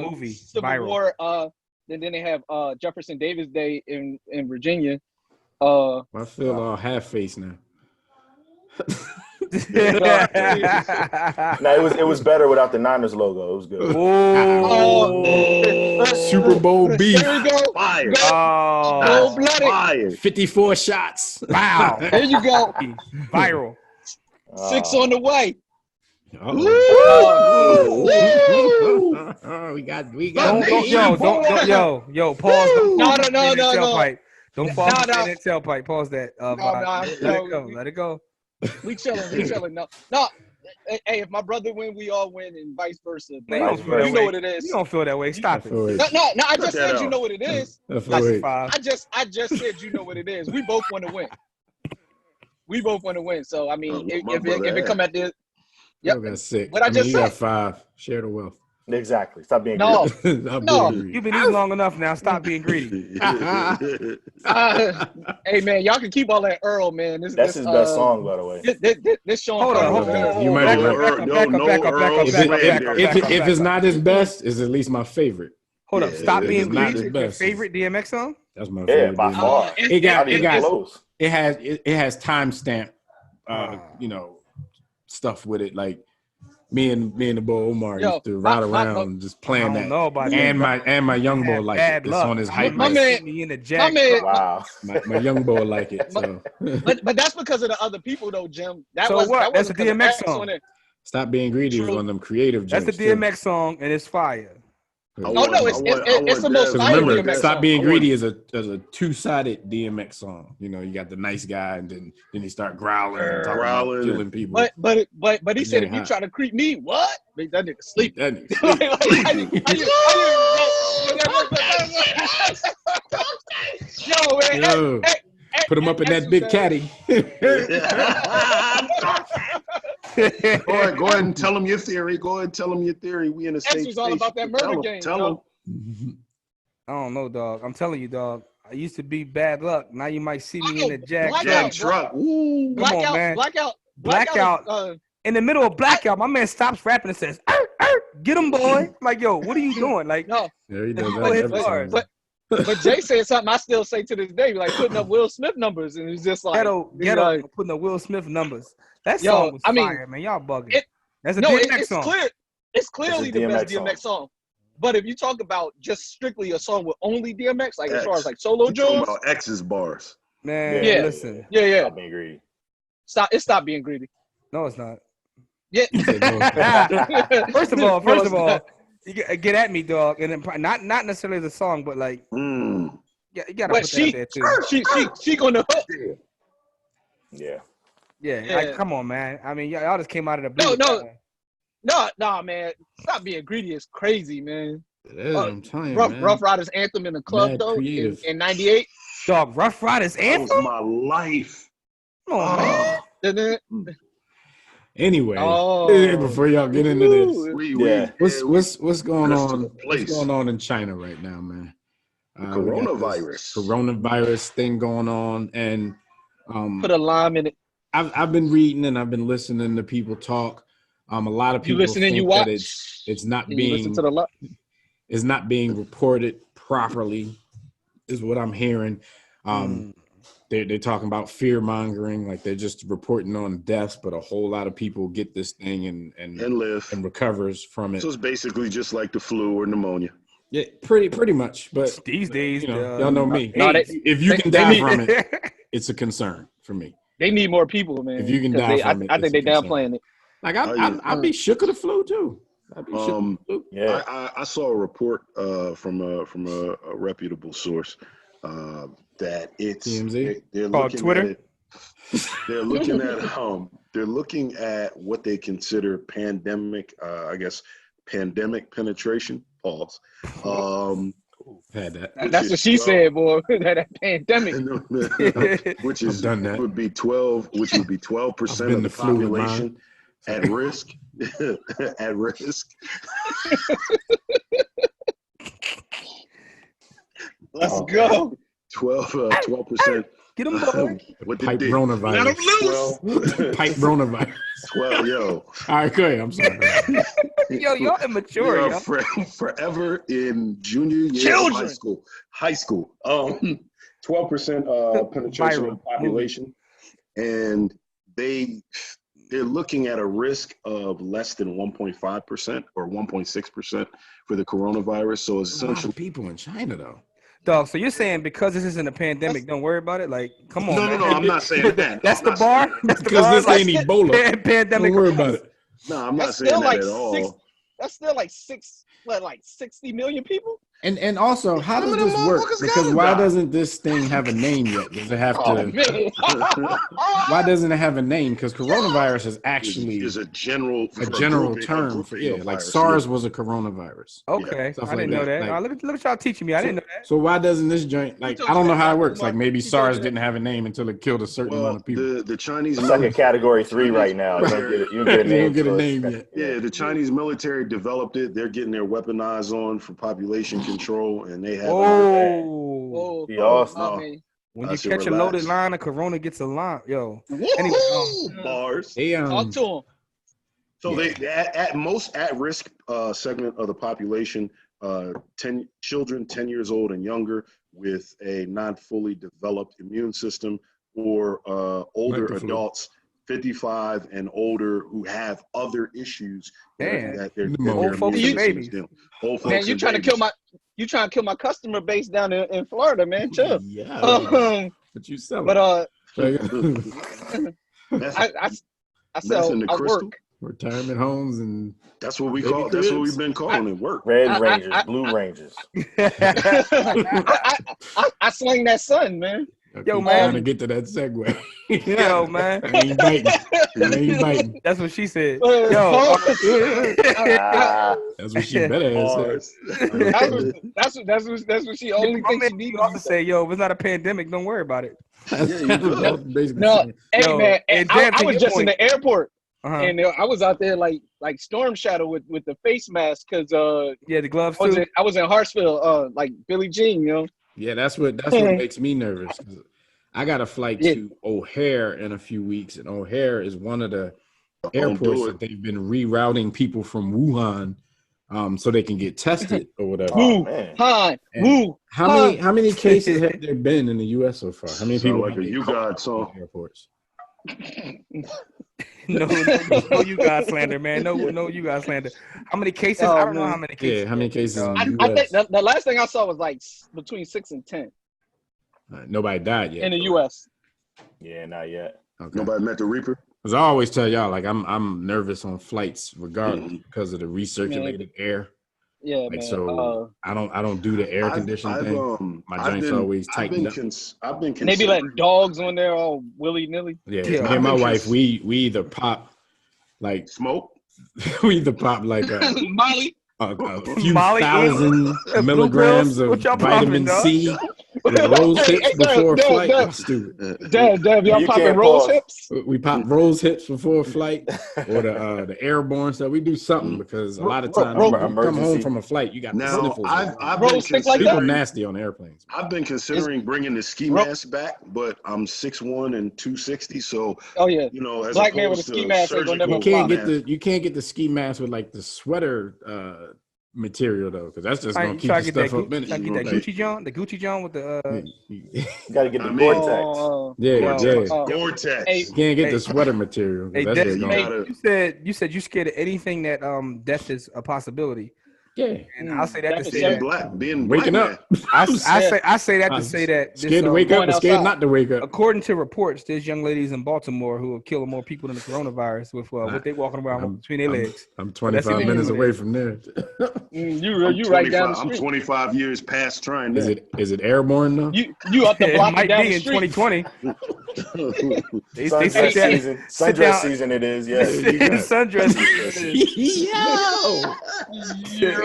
movie
Civil
viral.
War. And then they have Jefferson Davis Day in Virginia.
I feel all half faced now.
No, it was better without the Niners logo. It was good.
Super Bowl beef.
There you go.
Fire.
Cold-blooded.
Fire.
54 shots.
Wow.
There you go.
Viral.
6 on the way.
We got.
Yo, pause.
No.
Don't fall in that tailpipe. Pause that. Let it go.
We chilling. No. Hey, if my brother win, we all win, and vice versa.
You know
what it is.
You don't feel that way. Stop it.
No. I just said you know what it is.
I
just said you know what it is. We both want to win. So I mean, if it come at this,
got 6.
What I just said.
You got 5. Share the wealth.
Exactly. Stop being
greedy.
No.
You've been eating long enough now. Stop being greedy.
Hey man, y'all can keep all that Earl, man.
That's his best song, by the way.
This Sean.
Hold on.
You might be
back up.
If it's not his best, it's at least my favorite.
Hold up. Stop being greedy. Your favorite DMX song?
That's my favorite.
By far.
It has timestamp, stuff with it. Like me and the boy Omar used to ride around just playing that. And my young boy like it. It's on his hype.
My man,
wow.
My young boy like it. So.
but that's because of the other people though, Jim. That's
a DMX song.
Stop Being Greedy was one of them creative.
That's the DMX song, and it's fire.
It's the most fire.
Remember, Stop Being Greedy is a 2-sided DMX song. You know, you got the nice guy, and then he start growling and talking about killing people.
But he said, if you try to creep me, what? That nigga sleep.
That nigga sleep. Yo, put him up in that big caddy.
Go ahead and tell him your theory. We in the same
was all about that murder game.
Tell
him. I don't know, dog. I'm telling you, dog. I used to be bad luck. Now you might see me in the Jack
truck.
Come on, man. Blackout. In the middle of Blackout, my man stops rapping and says, "Get him, boy." I'm like, yo, what are you doing? Like,
no.
Yeah, he does that
but Jay said something I still say to this day, like putting up Will Smith numbers, and it's just like
ghetto putting up Will Smith numbers. That song was fire, man. Y'all bugging. That's a DMX song.
It's clearly the best DMX song. But if you talk about just strictly a song with only DMX, like as far as like solo Jones,
about X's bars,
man. Listen,
Stop
being greedy.
Stop being greedy.
No, it's not.
Yeah.
First of all, you get at me, dog, and then not necessarily the song, but like, you gotta put that there too.
She gonna hook.
Yeah. Like, come on, man. I mean, y'all just came out of the blue.
No, man. Stop being greedy. It's crazy, man.
It is, I'm telling you, man.
Rough Riders Anthem in the club, though, in 98.
Dog, Rough Riders Anthem?
That was my life.
Oh, man.
Anyway, before y'all get into this, what's going on? What's going on in China right now, man?
Coronavirus
thing going on, and
put a lime in it.
I've been reading and I've been listening to people talk. A lot of people think that it's not being reported properly, is what I'm hearing. They're talking about fear mongering, like they're just reporting on deaths, but a whole lot of people get this thing and
live
and recovers from it.
So it's basically just like the flu or pneumonia.
Yeah, pretty much. But
these days,
y'all know me. If you can die from it, it's a concern for me.
They need more people, man.
If you can die from it,
I think they're downplaying it.
Like I'd be shook of the flu too.
I saw a report from a reputable source that it's
TMZ?
They're looking
Twitter.
at it. They're looking at what they consider pandemic. Pandemic penetration. Pause.
Had that.
That's what she said, boy. that pandemic.
Which is would be 12% of the population at risk. At risk.
Let's go.
12%.
Get them boy.
With the pipe coronavirus.
Let them
loose. Pipe coronavirus.
12, yo.
All right, go ahead. I'm sorry.
Yo, y'all immature, yo.
Forever in junior year of high school. 12% penetration of the population, and they're looking at a risk of less than 1.5% or 1.6% for the coronavirus. So it's essentially
a lot of people in China though.
Dog, so you're saying because this isn't a pandemic, don't worry about it? Like, come on.
No, I'm not saying that.
That's the bar? That's the
because
bar?
This ain't Ebola.
Pandemic.
Don't worry about it.
No, I'm not saying that at all.
That's still like 60 million people?
And also, how does this work? Because why doesn't this thing have a name yet? Does it have to? Why doesn't it have a name? Because coronavirus is actually
is a general
term for like SARS was a coronavirus.
Okay, I didn't know that. Let me y'all teaching me. I didn't know that.
So why doesn't this joint I don't know how it works. Like maybe SARS didn't have a name until it killed a certain amount of people.
The Chinese
it's like a category 3 right now. You don't get a name
yet.
Yeah, the Chinese military developed it. They're getting their weaponized on for population contrl, and they have.
Whoa! When you catch a loaded line, a corona gets a line, yo.
Anyway, bars.
Talk to them.
So they at most at risk segment of the population, 10 children 10 years old and younger with a not fully developed immune system, or older adults 55 and older who have other issues that they're
old folks and babies.
Man, you trying to kill my customer base down in Florida, man. Chill.
Yeah. But you sell it.
But I sell.
in the
I
crystal.
work.
Retirement homes and
that's what we call. That's what we've been calling it. Work.
Red Rangers, Blue Rangers.
I sling that sun, man.
Okay,
yo, man.
Trying to get to that segue.
Yo, man.
I ain't biting.
That's what she said.
Yo.
That's what she better have
said. That's what she only thinks she needs
to say. Yo, if it's not a pandemic, don't worry about it.
No, hey, man. I was just in the airport. And I was out there like Storm Shadow with the face mask because
the gloves too.
I was in Hartsville like Billie Jean, you know.
Yeah, that's what makes me nervous. I got a flight to O'Hare in a few weeks, and O'Hare is one of the airports that they've been rerouting people from Wuhan, so they can get tested or whatever. How many cases have there been in the U.S. so far? How many people?
Like you got
airports.
No, you guys slander, man. No, you guys slander. How many cases? I don't know how many cases.
Yeah, how many cases?
I think the last thing I saw was like between 6 and 10.
Nobody died yet
in the U.S.
Yeah, not yet.
Okay. Nobody met the Reaper.
Because I always tell y'all, like I'm nervous on flights, regardless, because of the recirculated air.
Yeah,
like,
man.
So I don't do the air conditioning thing. My joints always tightened up.
They be letting dogs on there all willy nilly.
Yeah, me and my wife, we either pop like
smoke.
We either pop like
Molly.
A few thousand milligrams of vitamin C with rose hips before a flight. I'm stupid.
Deb, y'all popping rose hips?
We pop rose hips before a flight, or the airborne stuff. We do something because a lot of times you come home from a flight, you got the sniffles.
I've been
people nasty on airplanes.
I've been considering bringing the ski mask back, but I'm 6'1" and 260, so you know, as
black man with a ski mask,
you can't get the ski mask with like the sweater material though, because that's just gonna keep the stuff up in it.
Get that Gucci John with the
you gotta get the Gore-Tex.
Gore-Tex.
You can't get the sweater material.
Hey, you said you're scared of anything that death is a possibility.
Yeah,
and I'll say that to say that
being
waking up.
I say that to say that
scared to wake up, and scared not to wake up.
According to reports, there's young ladies in Baltimore who are killing more people than the coronavirus with what they walking around between their legs.
I'm 25 minutes away from there.
You right down the street.
I'm 25 years past trying that.
Is it airborne though?
You up the block
might
down
be
the
in
street.
2020.
Sundress season it is. Yes,
sundress.
Yo.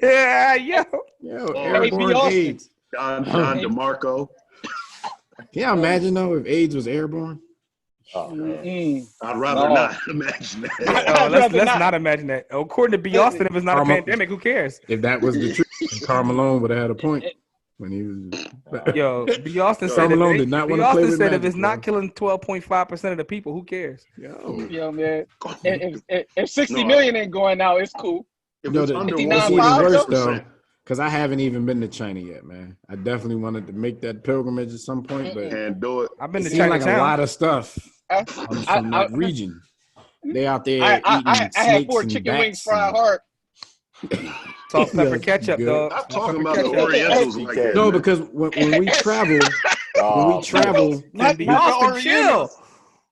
Yeah, yo,
airborne AIDS.
Don DeMarco.
Can you imagine though if AIDS was airborne?
Oh man,
I'd rather not imagine that.
No, let's not imagine that. According to B. Austin, if it's not a pandemic, who cares?
If that was the truth, Karl Malone would have had a point when he was.
Yo, B. Austin said if it's not killing 12.5% of the people, who cares?
Yo, man. If 60 million ain't going out, it's cool.
If it's under
it's even worse though, because I haven't even been to China yet, man. I definitely wanted to make that pilgrimage at some point, but
can't do it.
I've been to
China.
Like
a lot of stuff from that region. They out there eating
I had 4
and
chicken wings
bats
fried hard.
Salt, pepper, ketchup, dog.
I'm talking about the Orientals like that.
No, because when we travel,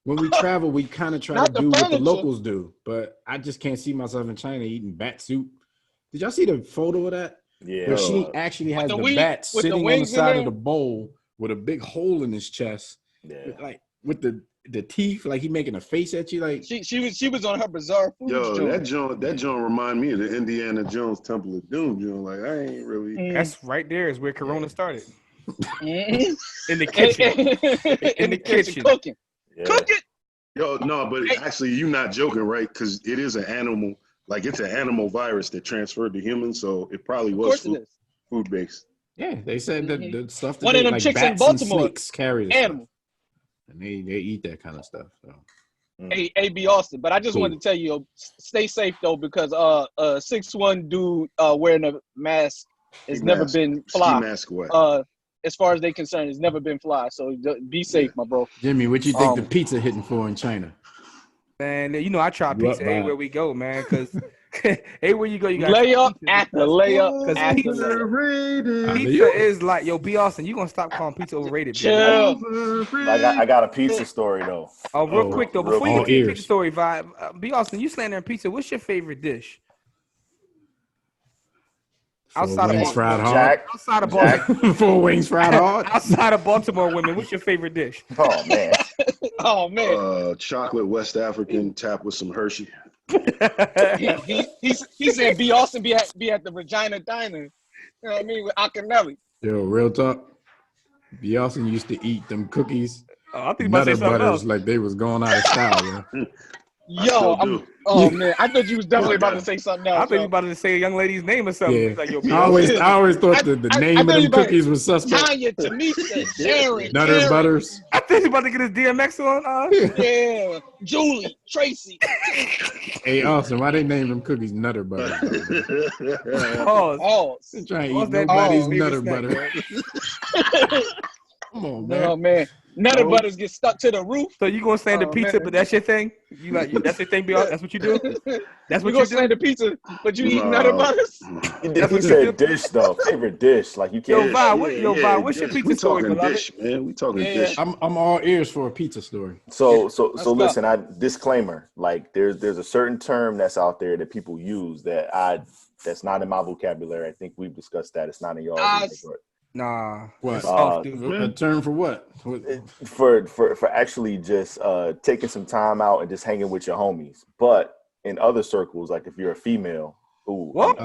when we travel, we kind of try to do what the locals do. But I just can't see myself in China eating bat soup. Did y'all see the photo of that?
Yeah.
Where she actually has the bat sitting on the side of the bowl with a big hole in his chest.
Yeah.
Like with the teeth, like he making a face at you. Like
she was on her bizarre food.
That joint remind me of the Indiana Jones Temple of Doom joint. Like I ain't really.
That's right there is where Corona started. In the kitchen. In the kitchen.
Cooking.
Yeah.
Cook it.
Yo, no, but actually, you're not joking, right? Because it is an animal. Like it's an animal virus that transferred to humans, so it probably was food based.
Yeah, they said that the stuff that
one of them
like
chicks
bats
in Baltimore
and snakes carry the
animal,
stuff. And they eat that kind of stuff. So.
A.B. Austin, but I just wanted to tell you, stay safe though, because 6'1" dude wearing a mask has never been fly.
Mask what?
As far as they concerned, it's never been fly. So be safe, my bro.
Jimmy, what you think the pizza hitting for in China?
Man, you know I try pizza everywhere we go, man. Because everywhere you go, you got
layup after layup after layup.
Pizza is like, yo, B. Austin, you gonna stop calling pizza overrated?
Chill.
I got a pizza story though.
Oh, real quick though, before you get to the pizza story, vibe, B. Austin, you slandering pizza. What's your favorite dish? Outside of
fried hard.
Outside of Baltimore,
4 wings fried hard.
Outside of Baltimore women, what's your favorite dish?
Oh man.
Oh man.
Chocolate West African tapped with some Hershey.
he said B. Austin be at the Regina Diner. You know what I mean? With Acanelli.
Yo, real talk. B. Austin used to eat them cookies.
I think Nutter
Butters like they was going out of style.
Yo, man, I thought you was definitely about to say something else.
I thought you about to say a young lady's name or something.
Yeah.
Like, yo,
I always thought the name of them cookies was suspect.
Tanya, Tamika, Sharon,
Nutter Butters.
I think he's about to get his DMX on.
Yeah, Julie, Tracy.
Hey, Austin, why they name them cookies Nutter Butters?
Pause.
Trying to eat nobody's Nutter Butter. Come on, man.
Oh man. Nutter Butters get stuck to the roof.
So you gonna slam the pizza, but that's your thing? You like that's your thing, B.R.? That's what you do? That's what you
gonna slam the pizza, but you eat Nutter Butters?
That's what you said dish though. Favorite dish. Like you can't.
Yo, what's your pizza story, beloved?
Dish, man. We talking dish.
I'm all ears for a pizza story.
So listen, disclaimer, like there's a certain term that's out there that people use that's not in my vocabulary. I think we've discussed that. It's not in y'all's.
Nah.
What? A term for what?
For actually just taking some time out and just hanging with your homies. But in other circles, like if you're a female,
so
what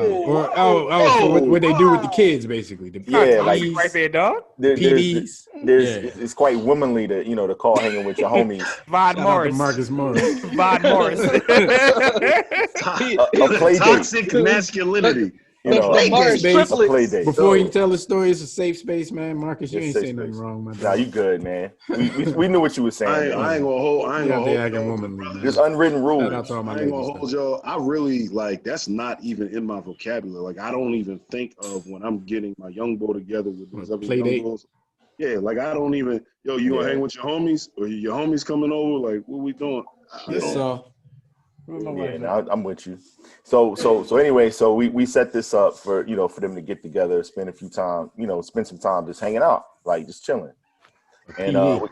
they do with the kids, basically.
Like right there, dog.
PDs. It's quite womanly to call hanging with your homies.
Vod Morris.
Marcus Morris.
Vod Morris.
A play
toxic masculinity.
Play date.
Before you tell the story, it's a safe space, man. Marcus, you ain't saying nothing wrong, man.
Nah, you good, man. We knew what you were saying.
I ain't gonna hold.
Womanly, man.
There's unwritten rules.
I ain't gonna hold y'all. I really that's not even in my vocabulary. Like I don't even think of when I'm getting my young boy together with these other young boys. Yeah, like I don't even. Yo, you gonna hang with your homies, or your homies coming over? Like what we doing?
Yeah, I'm with you. So anyway, so we set this up for for them to get together, spend some time just hanging out, like just chilling. And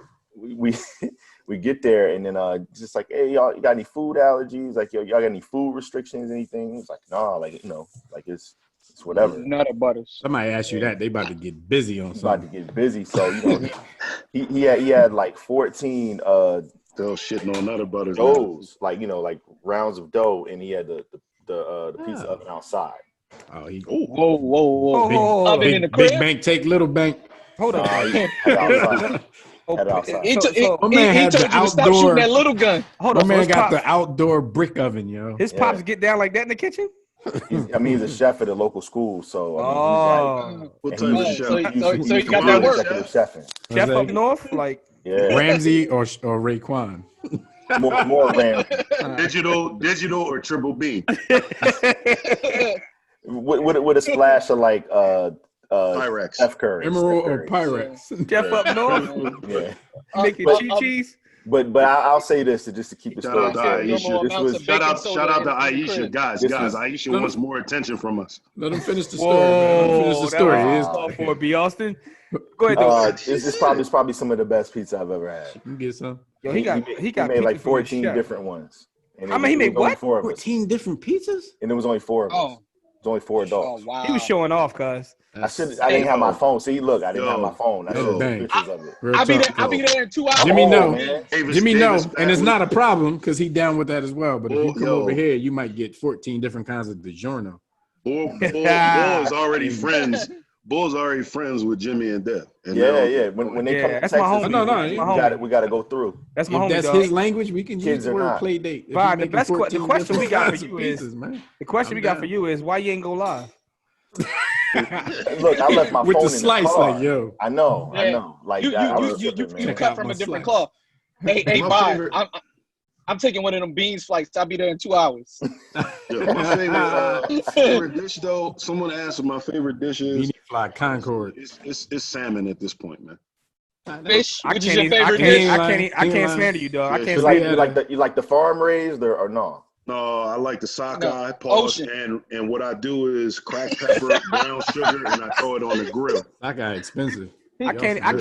we get there, and then just like, hey, y'all, you got any food allergies? Like, yo, y'all got any food restrictions? Anything? It's like, no, like like it's whatever.
Nutter Butters.
Somebody asked you that, they about to get busy on something.
About to get busy. So he had like 14
still shitting on Nutter Butters.
Doughs, like rounds of dough, and he had the pizza oven outside.
Oh,
whoa. Oven in the crib?
Big bank take little bank.
Hold up.
Head outside. Head outside.
He told
you
to stop shooting that little gun.
Hold on.
My man got the outdoor brick oven, yo.
His pops get down like that in the kitchen?
He's a chef at a local school, so
what type of chef?
So you got that work.
Chef up north, like
Ramsey or Raekwon.
More Ramsey.
Digital or triple B.
with a splash of like
Pyrex,
Steph Curry,
Emerald or Pyrex.
Chef up north.
Yeah,
making cheese.
But I'll say this just to keep it
shout out to Aisha. Shout out to Aisha, guys. Aisha wants more attention from us.
Let him finish the story. Man. Let him finish the story.
For B. Austin. Go ahead.
It's probably some of the best pizza I've ever had.
You can get some.
Yo, he
made like 14 different ones.
I mean, he made what?
14 different pizzas?
And it was only 4 of us. It was only 4 adults.
Oh, wow.
He was showing off, cuz.
I didn't have my phone. See, look, I didn't have my phone. I took pictures of it.
I'll be there in 2 hours.
Jimmy
Jimmy
knows, and it's not a problem because he down with that as well. But if you come over here, you might get 14 different kinds of DiGiorno.
Bull is already friends. Bull's already friends with Jimmy and Deb. And
When they come to
that's
Texas,
my homie.
we got to go through.
That's my homie.
That's his language. We can use the word play date.
The question we got for you is, the question we got for you is, why you ain't go live?
Look, I left my
with
phone
the slice,
in the car.
like yo.
I know. Like
you cut from a different cloth. Hey, bye. I'm taking one of them beans flights. I'll be there in 2 hours.
My favorite dish, though. Someone asked what my favorite dish is.
Fly Concord.
It's salmon at this point, man.
Fish, which is your favorite dish?
I can't stand you, dog. I can't
stand you. Like the farm raised or no?
No, I like the sockeye, pause, and what I do is crack pepper, brown sugar, and I throw it on the grill.
Sockeye expensive.
I can't even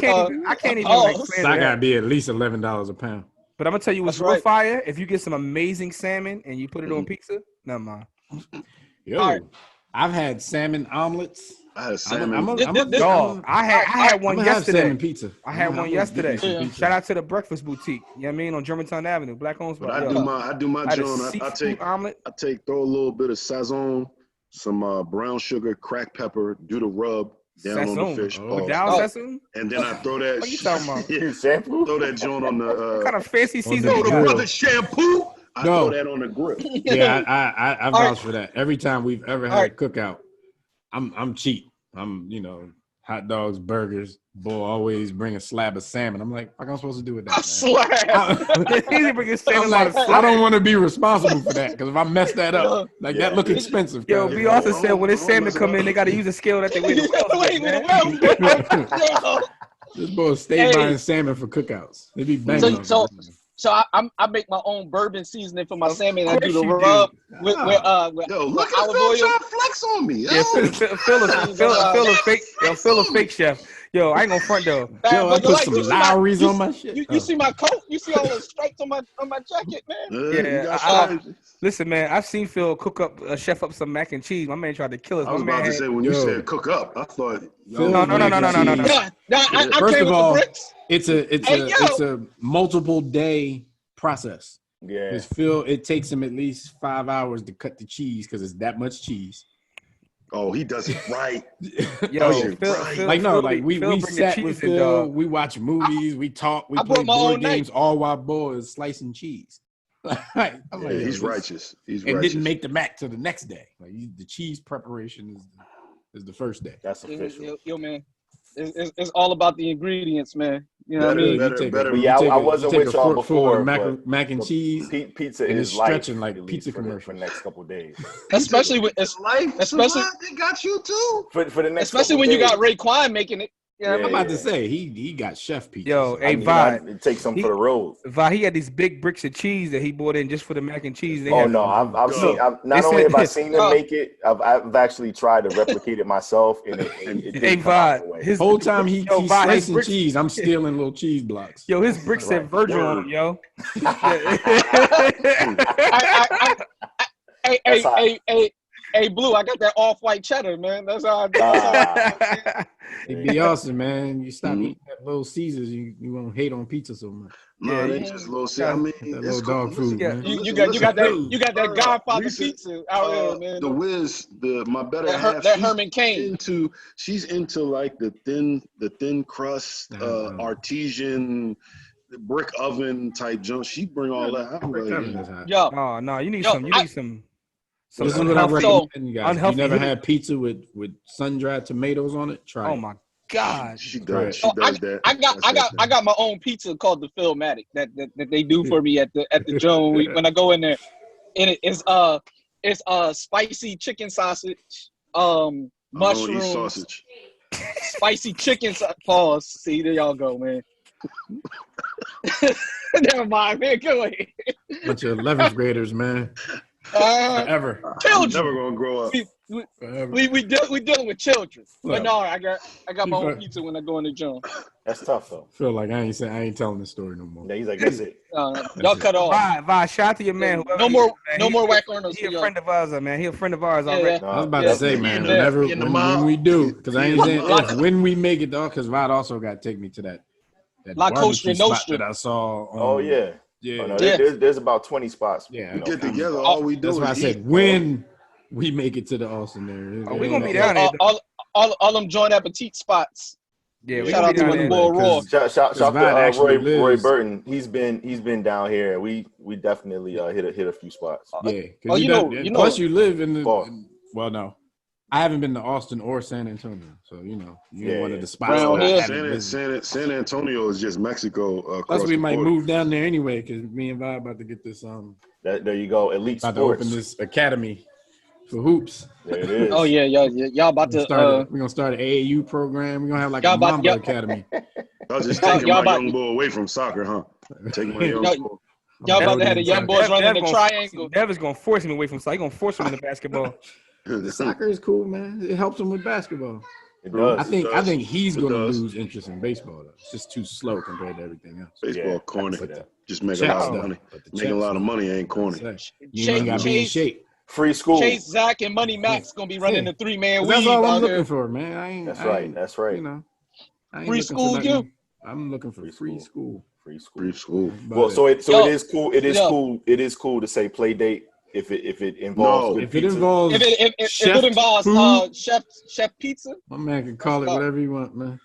sockeye be at least $11 a pound.
But I'm gonna tell you what's real fire. If you get some amazing salmon and you put it on pizza, never mind.
Yo, I've had salmon omelets.
I had salmon.
I had one yesterday.
Salmon pizza.
I had one yesterday. Shout out to the Breakfast Boutique. You know what I mean? On Germantown Avenue, Black owned spot.
I do my joint. I throw a little bit of sazon, some brown sugar, crack pepper, do the rub down on the fish. And then I throw that.
What you talking about?
Shampoo?
Throw that joint on the.
What kind of fancy season?
The brother shampoo. I throw that on the grill.
Yeah, I vouch for that. Every time we've ever had a cookout, I'm cheap. I'm hot dogs, burgers. Boy, always bring a slab of salmon. I'm like, what am I supposed to do with that? I don't want to be responsible for that because if I mess that up, that look expensive.
Yo, we also said when this salmon come in, they got to use a scale that they weigh the
well.
This boy stay buying salmon for cookouts. They be banging.
So I make my own bourbon seasoning for my salmon. I do the rub with olive oil.
Trying to flex on me.
Yeah, Phil a fake chef. Yo, I ain't gonna front though.
Yo, I put some Lowry's on my shit.
You see my coat? You see all the stripes on my jacket, man?
Yeah. Listen, man, I've seen Phil chef up some mac and cheese. My man tried to kill us.
I was about to say when you said cook up, I thought
no.
First of all, it's a multiple day process.
Yeah.
Because Phil, it takes him at least 5 hours to cut the cheese because it's that much cheese.
Oh, he does it right.
We sat with Phil, we watch movies, we talk, we play board games all while Bo is slicing cheese.
He's righteous.
And didn't make the mac till the next day. Like the cheese preparation is the first day.
That's official.
Yo, man. It's all about the ingredients, man. You know what I mean?
Better.
I wasn't with y'all before.
Mac and cheese.
Pizza is
stretching like pizza commercial
for the next couple of days.
Especially with
life. Especially they got you too.
For the next.
Especially when you got Raekwon making it.
Yeah, I'm about to say he got chef pizza.
Yo, hey Vi,
take some for the road.
Vi, he had these big bricks of cheese that he bought in just for the mac and cheese.
I've seen. Not only have I seen him make it, I've actually tried to replicate it myself. And it didn't come out the way.
His whole time he's slicing cheese, I'm stealing little cheese blocks.
Yo, his bricks said Virgil on them, yo.
Hey, Blue, I got that off-white cheddar, man. That's how I do.
It'd be awesome, man. You stop eating that Little Caesars, you won't hate on pizza so much.
No, they just Little Caesars. I mean,
that little dog food, man.
You got that Godfather pizza out here, man.
The Wiz, my better half,
that Herman Cain.
She's into like the thin crust, artesian brick oven type junk. She bring all that. I'm like,
no, you need some.
So this is what I recommend you guys. If you never had pizza with sun-dried tomatoes on it, try it.
Oh my God.
She does that.
I got my own pizza called the Philmatic that they do for me at the Joe when I go in there. And it's spicy chicken sausage, mushrooms,
sausage.
Spicy chicken pause. See, there y'all go, man. Never mind, man. Go ahead.
Bunch of 11th graders, man. Forever.
Children.
Never gonna grow up.
We dealing with children. But no, I got my own pizza when I go in the gym.
That's tough though.
Feel like I ain't telling the story no more.
Yeah, he's like, that's it.
Y'all cut off.
Bye. Shout out to your man.
No more whack earners.
He a friend of ours, man. He a friend of ours already.
I was about to say, man, when we do, because I ain't saying when we make it, though, because Rod also got to take me to that
La Costa
spot that I saw.
Yeah.
Yeah.
Oh, no, there's about 20 spots.
Yeah. We get together. All we do
is
eat.
That's why I said when we make it to the Austin area.
We're going to be down there.
All them joint appetit spots.
Yeah,
shout out to the Boy Raw.
Shout to Roy Burton. He's been down here. We definitely hit a few spots.
Yeah. Plus you live in the well, no. I haven't been to Austin or San Antonio, so you're one of the spots.
San Antonio is just Mexico.
Plus, we might move down there anyway because me and Vi about to get this.
There you go, Elite
Sports.
About
to open this academy for hoops.
There it is.
Oh yeah, y'all about to.
We're gonna start an AAU program. We're gonna have like a Mamba academy.
Y'all just taking my young boy away from soccer, huh? Taking my young boy.
Y'all about to have the young boys running the triangle.
Devin's gonna force him away from soccer. He's gonna force him into basketball.
The soccer is cool, man. It helps him with basketball.
It does.
I think he's going to lose interest in baseball, though. It's just too slow compared to everything else.
Baseball corny. Just make a lot of money. Making a lot of money ain't corny.
You ain't got to be in shape.
Free school.
Chase, Zach, and Money Max going to be running the 3-man weave.
That's all I'm looking for, man.
That's right.
Free school,
I'm looking for free school.
Free school.
Well, so it is cool. It is cool to say play date. If it involves
chef pizza,
my man can call it whatever you want, man.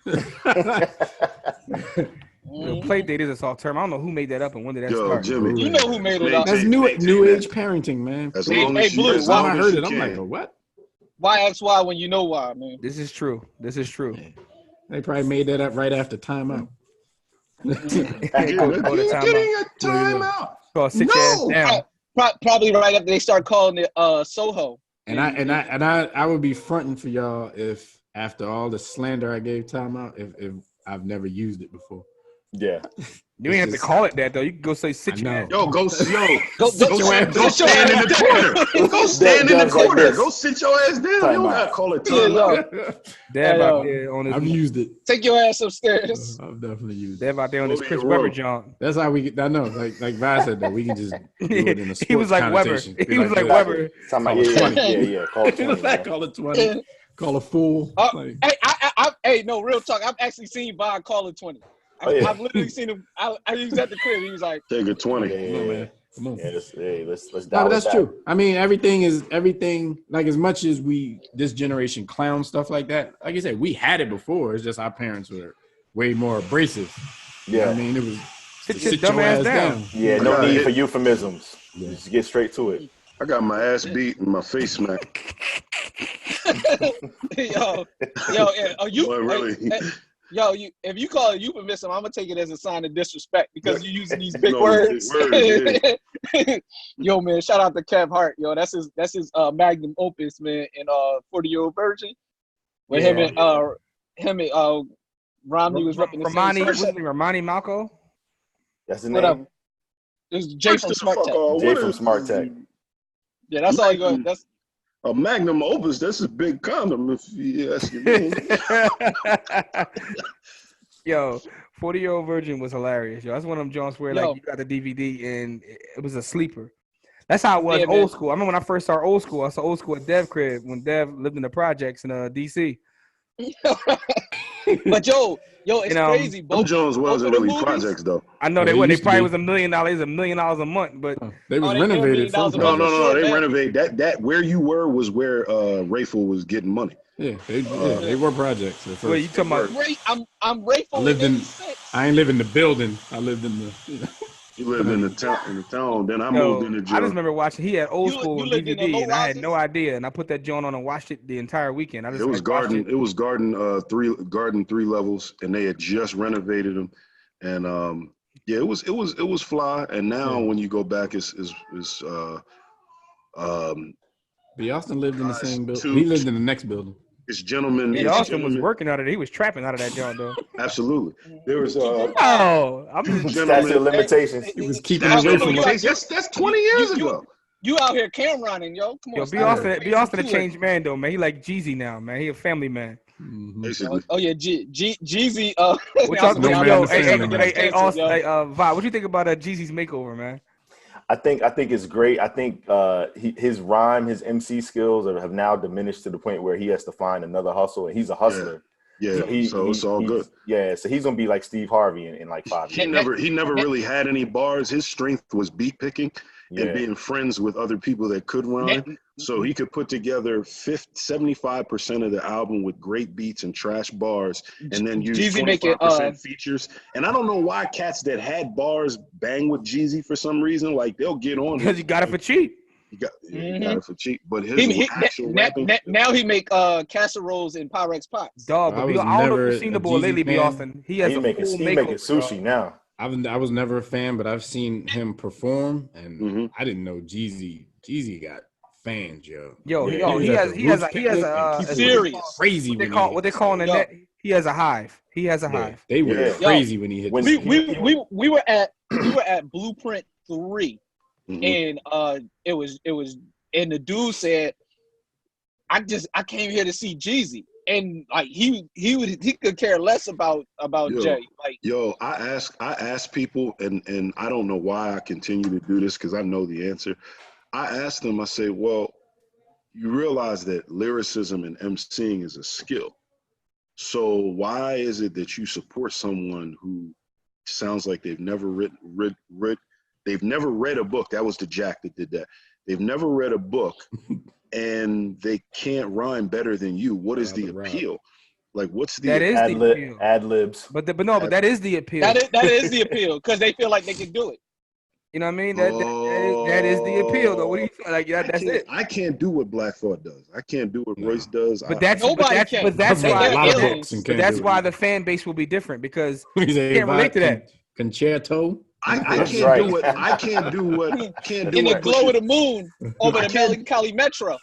Play date is a soft term. I don't know who made that up and when did that start.
Jimmy,
you know who made it up.
That's new age parenting, man.
Hey,
Blue, I heard it. I'm like, what?
Why ask why when you know why, man?
This is true.
Yeah. They probably made that up right after timeout.
Getting a timeout.
Sit your ass down.
Probably right after they start calling it Soho.
And I would be fronting for y'all if after all the slander I gave timeout, if I've never used it before.
Yeah.
You ain't have to call it that though. You can go say sit your ass.
Go stand in the corner. Go stand in the corner. Go sit your ass down. You don't gotta call it
timeout.
I've used it.
Take your ass upstairs.
I've definitely used it.
Deb out there on this Chris Webber jump.
That's how we get. I know, like Vi said that we can just do it in a sports
He was like Webber. He was like Webber.
Call it 20.
Call it 20. Call a fool.
Hey, no, real talk. I've actually seen Vi call it 20. I've literally seen him. I was at the crib. He was like,
"Take a 20."
Come on.
Yeah, let's
no, but that's true. I mean, everything. Like as much as this generation clown stuff like that. Like you said, we had it before. It's just our parents were way more abrasive.
Yeah,
I mean, it was
sit your dumb ass down.
Yeah, no need for euphemisms. Yeah. Just get straight to it.
I got my ass beat and my face smacked.
If you call it euphemism, I'm gonna take it as a sign of disrespect because you're using these big words. Yo, man, shout out to Kev Hart. Yo, that's his magnum opus, man, in 40-year-old virgin. When him and Romney was repping the
Romani Malco.
That's the name.
It's Jay from Smart Tech.
Jay from Smart Tech.
Yeah, that's all you got. That's
a magnum opus. That's a big condom, if you ask me.
Yo, 40-year-old virgin was hilarious. Yo, that's one of them joints where like you got the DVD and it was a sleeper. That's how it was old school. I remember when I first started old school. I saw old school at Dev crib when Dev lived in the projects in DC.
But it's crazy.
Them Jones wasn't really projects though.
I know they were. They probably was $1 million. $1 million a month, but
they was renovated.
No. They renovated that. Where you were was where Rayful was getting money.
Yeah, they were projects.
Wait, you talking about?
I'm Rayful.
I ain't live in the building. I lived in the.
You lived in the town. Then I moved into.
I just remember watching. He had old school on DVD, and I had no idea. And I put that joint on and watched it the entire weekend.
It was Garden 3 levels, and they had just renovated them. And it was fly. And now when you go back,
B. Austin lived in the same building. He lived in the next building.
It's Gentleman.
B. Austin was working out of it. He was trapping out of that joint, though.
Absolutely. There was
I'm just
statute of limitations.
He was keeping away from
that's 20 years ago.
You out here Cameroning, yo. Come on.
B. Austin a changed man, though, man. He like Jeezy now, man. He a family man.
Basically.
Oh yeah, Jeezy.
Hey, Austin, Vi, what you think about Jeezy's makeover, man?
I think it's great. I think his MC skills have now diminished to the point where he has to find another hustle, and he's a hustler.
Yeah. So it's all good.
Yeah, so he's gonna be like Steve Harvey in like 5 years.
He never really had any bars. His strength was beat picking and being friends with other people that could rhyme. So he could put together 75% of the album with great beats and trash bars, and then use 25% features. And I don't know why cats that had bars bang with Jeezy for some reason. Like they'll get on
because you got it for cheap.
You got it for cheap. But his actual rapping.
Now he make casseroles in Pyrex pots.
Dog, but I don't know if you've seen the boy lately, B. Austin. He making
sushi now.
I was never a fan, but I've seen him perform, and I didn't know Jeezy got fans,
he has a
serious
crazy.
What they call in the net. He has a hive. He has a hive.
They were crazy when he hit.
We were at Blueprint 3, and it was and the dude said, I came here to see Jeezy. And like he could care less about Jay. Like
I ask people, and I don't know why I continue to do this because I know the answer. I ask them, I say, well, you realize that lyricism and emceeing is a skill. So why is it that you support someone who sounds like they've never they've never read a book? That was the Jack that did that. They've never read a book. And they can't rhyme better than you. What is the appeal? Like, what's the
appeal?
Ad libs.
But that is the appeal.
That is the appeal because they feel like they can do it.
You know what I mean? That is the appeal, though. What do you feel like? Yeah, that's it.
I can't do what Black Thought does. I can't do what Royce does.
That's why the fan base will be different because you can't relate to that.
Concerto.
I can't do what
in the glow of the moon over the Melancholy Metro.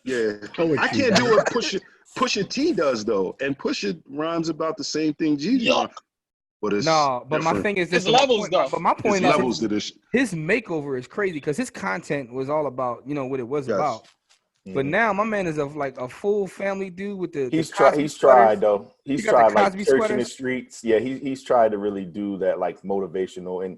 Yeah, I can't do what Pusha T does though, and Pusha rhymes about the same thing Jeezy. But it's
but my thing is this
levels though.
But my point
is
his makeover is crazy because his content was all about what it was about. But now my man is like a full family dude with the.
He's tried though. He's tried like Church in the Streets. Yeah, he's tried to really do that like motivational and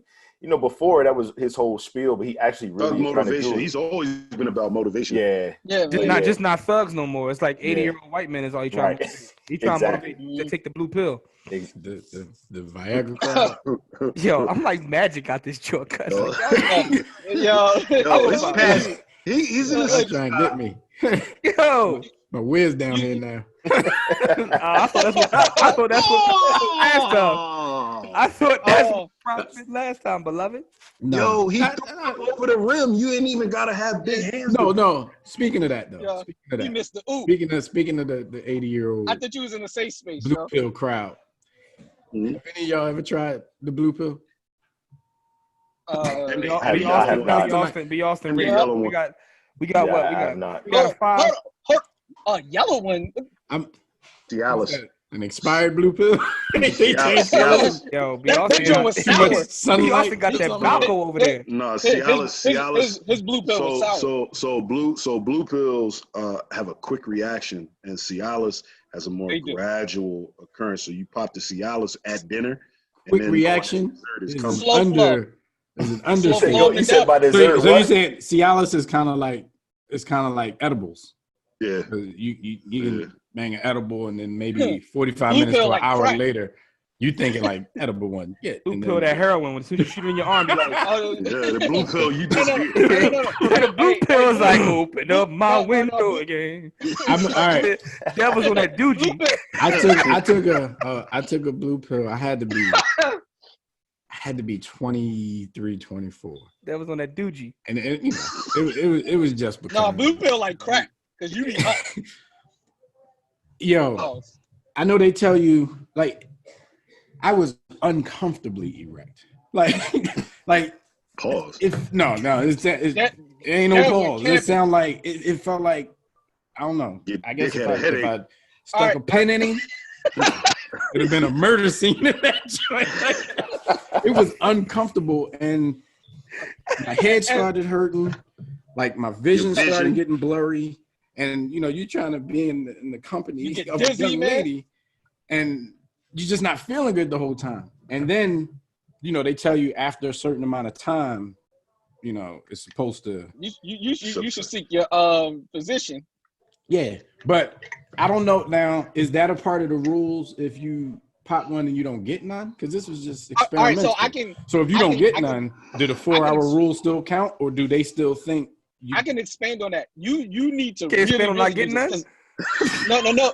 before that was his whole spiel, but he actually really
motivation. He's always been about motivation.
Yeah. Just not thugs no more. It's like 80-year-old white men is all he trying to motivate. He trying to motivate to take the blue pill.
The Viagra crowd.
Yo, I'm like Magic got this joke.
It's past. He's in the
trying to get me.
Yo,
my whiz down here now.
I thought that's last time. I thought that's what last time, beloved.
No. Yo, he threw over the rim. You ain't even gotta have big hands.
No. Speaking of that, though.
He missed the oop.
Speaking of the 80-year-old.
I thought you was in a safe space.
Blue pill crowd. Have any of y'all ever tried the blue pill?
Be Austin. We got what? We got 5.
Yellow one.
Cialis.
An expired blue pill.
Cialis.
Yo, B. Austin was sour. B. Austin got that Balco over there.
No, Cialis.
His blue pill was sour.
So blue pills have a quick reaction, and Cialis has a more gradual occurrence. So you pop the Cialis at dinner.
Quick reaction is under It's an understatement.
You said by dessert.
So you said Cialis is kind of like edibles.
Yeah.
You can bang an edible and then maybe 45 minutes to an hour later, you thinking like edible one. Yeah.
Blue pill that heroin when as soon as you shoot it in your arm, you like,
the blue pill you just
the blue pill is like open up my window again.
All right.
That was on that doogie.
I took a blue pill. I had to be 23, 24.
That was on that doogie.
And it was just because.
No, blue pill like crack. Cause you be up.
Yo, I know they tell you like I was uncomfortably erect. Like
pause.
It ain't no pause. It sound like it felt like I don't know. I guess if I stuck a pen in him, it'd have been a murder scene in that joint. It was uncomfortable and my head started hurting, like my vision started getting blurry. And you're trying to be in the company of a young lady, and you're just not feeling good the whole time. And then, they tell you after a certain amount of time, it's supposed to.
You should seek your physician.
Yeah, but I don't know now. Is that a part of the rules if you pop one and you don't get none? Because this was just experimental.
All right,
so if you don't get none, do the 4-hour rule still count, or do they still think?
I can expand on that. You need to
expand on not getting none.
No.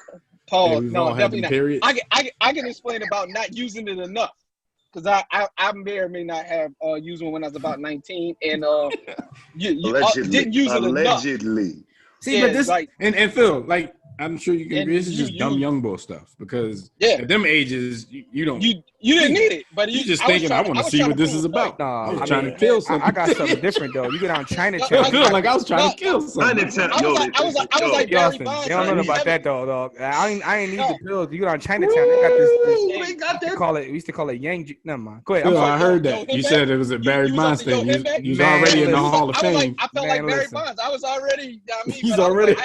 Paul, no, definitely not.
Periods.
I can explain about not using it enough because I may or may not have used one when I was about 19 and you didn't use it enough.
Allegedly.
See, but this and Phil, like I'm sure you can agree, this is just dumb young boy stuff because at them ages you don't.
You didn't need it, but
you just thinking I want to see what this is about.
Nah,
I was trying to kill something.
I got something different though. You get on Chinatown.
I feel like I was trying to kill something.
I was like Barry Bonds.
They don't know about that though, dog. I ain't need the pills. You get on Chinatown. They got this. They got that. We used to call it Yang. Never mind. Go ahead.
Phil, I heard that. You said it was a Barry Bonds thing. You was already in the Hall of Fame.
I felt like Barry Bonds. I was already.
He's already.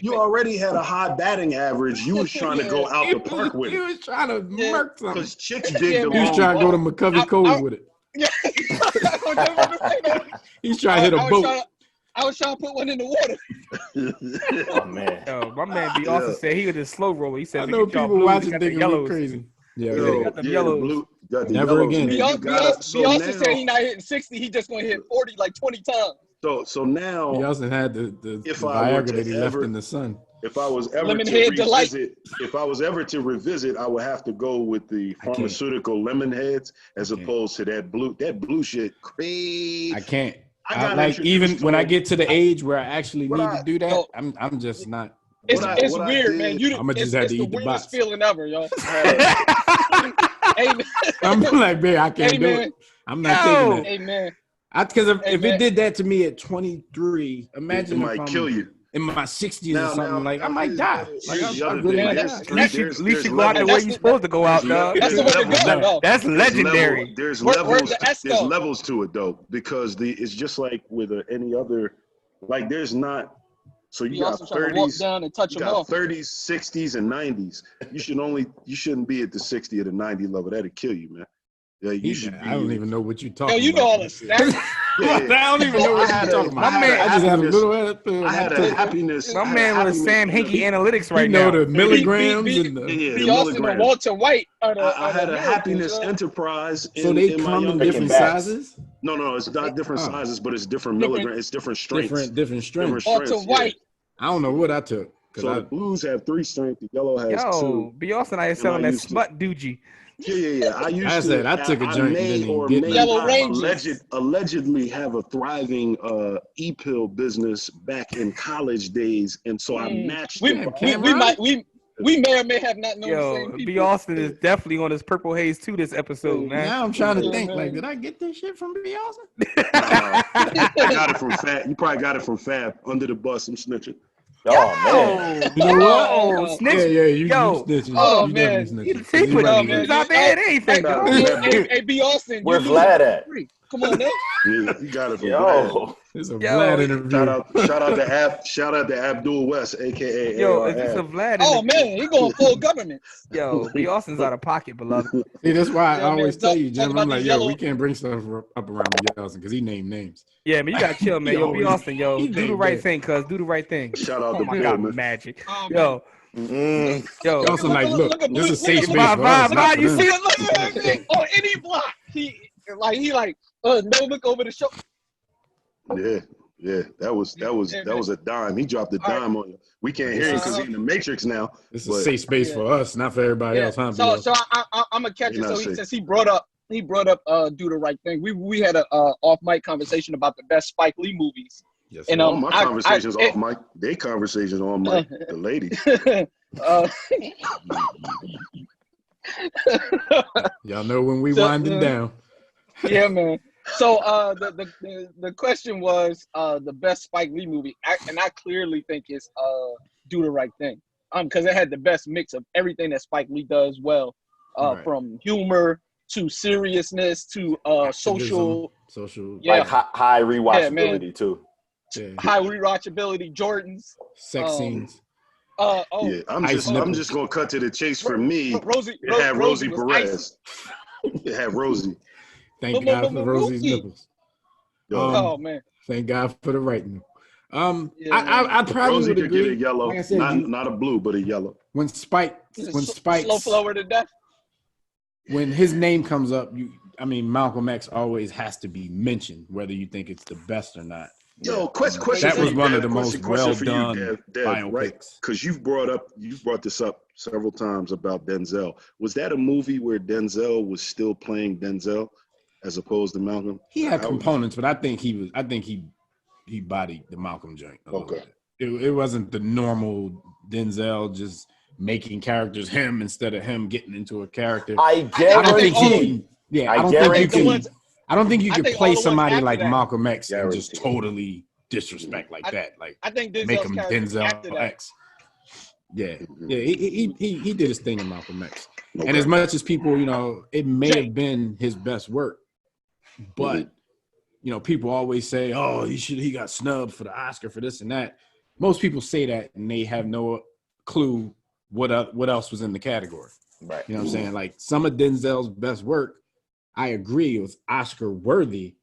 You already had a high batting average. You was trying to go out the park with it.
You was trying to murk something.
Because chicks dig the
He was trying to go to McCovey Cove with it. He's trying to hit a boat.
I was trying to put one in the water.
Oh man.
Yo, my man B also said he was a slow roller. He said
I know people watching thinking we're crazy.
Yeah, got them yellows.
Never again.
Beyonce said he's not hitting 60. He just gonna hit 40 like 20 times.
So now
he also had the Viagra that he left in the sun.
If I was ever to revisit, I would have to go with the pharmaceutical lemon heads as opposed to that blue shit. Crazy.
I can't. Like even when I get to the age where I actually need to do that, I'm just not.
It's weird, man.
I'm gonna just have to eat the box.
Feeling ever, yo.
I'm like, man, I can't do it. I'm not taking that.
Amen.
Because if it did that to me at 23, imagine
it might kill you.
In my 60s or something, like I might die. Like I really might die.
At least you go out the way you're supposed to go out, dog.
That's the way to go.
That's legendary.
There's levels to it though, because it's just like with any other. Like there's not. So you got 30s,
down and touch
you got 30s, 60s, and 90s. You shouldn't be at the 60 or the 90 level. That'll kill you, man. Yeah, you should.
I don't even know what you're talking about.
You know all the stats.
I don't even know what you're talking about. I just had a little.
I had a happiness.
My man with Sam Hinkie analytics right now.
You know the milligrams and the
Austin and Walter White.
I had a happiness enterprise.
So they come in different sizes?
No, it's not different sizes, but it's different milligrams. It's different strengths.
Different strengths.
Walter White.
I don't know what I took.
So the blues have 3 strengths. The yellow has 2.
B. Austin and I are selling that smut doogie.
Yeah. I
took a joint and
didn't allegedly have a thriving e-pill business back in college days, and so I matched.
We may or may have not known the same people.
B. Austin is definitely on his Purple Haze 2 this episode, man.
Now I'm trying to think, like, did I get this shit from B. Austin?
I got it from Fab. You probably got it from Fab. Under the bus, I'm snitching.
Oh man!
You know what?
Snitch.
Yeah, you snitching.
Oh
you
man,
snitching.
Secret. He's not bad at anything.
Hey, B. Austin.
Where Vlad at?
Come on, man.
Yeah, you got it from
Yo.
It's a Vlad interview.
Shout out to Abdul West, aka
Yo, is this a Vlad?
Oh man, he going full government.
Yo, B. Austin's out of pocket, beloved.
See, that's why I always tell you,
talk
Jim.
about
I'm like,
these
yo,
yellow-
we can't bring stuff up around B. Austin because he named names.
Yeah, man, you gotta chill, man. Yo, B. Austin, yo,
he
do the
named
right
names.
thing, cuz. Do the right thing.
Shout out
Oh
to
my
Bill,
God,
man.
magic.
Oh,
Yo,
Mm-mm.
Also, like, look, this is a safe space
Bob,
for us.
Bob,
not for
you
them.
see
Look, on any block, he no look over the shoulder.
Yeah, that was a dime. He dropped a dime on you. We can't hear him because he's in the Matrix now.
This is a safe space for us, not for everybody else, huh?
So I'm gonna catch it. So since he brought up do the right thing. We had a off mic conversation about the best Spike Lee movies.
Yes,
and my conversations off mic, they conversations on mic. The ladies.
Y'all know when we winding down.
Yeah, man. So the question was the best Spike Lee movie, and I clearly think it's Do the Right Thing, because it had the best mix of everything that Spike Lee does well, from humor to seriousness to social,
like high rewatchability too.
Yeah. High rewatchability, Jordans,
sex scenes.
I'm just gonna cut to the chase for me. It had Rosie Perez. It had Rosie.
Thank God for Rosie's nipples.
Oh man!
Thank God for the writing. I probably would agree.
Get a yellow, like I said, not a blue, but a yellow.
When Spike
slow flower to death.
When his name comes up, Malcolm X always has to be mentioned, whether you think it's the best or not.
Yo, question.
That was one of the most well done biopics.
Right? Because you've brought this up several times about Denzel. Was that a movie where Denzel was still playing Denzel as opposed to Malcolm?
He had components, but I think he bodied the Malcolm joint. Okay. It wasn't the normal Denzel just making characters him instead of him getting into a character.
I don't
think you can play somebody like Malcolm X and just totally disrespect like that. Like,
I think
make him Denzel X. Yeah. He did his thing in Malcolm X. Okay. And as much as people, it may have been his best work, but people always say, "Oh, he got snubbed for the Oscar for this and that." Most people say that, and they have no clue what else was in the category.
Right.
You know what I'm saying? Like, some of Denzel's best work, I agree, was Oscar worthy,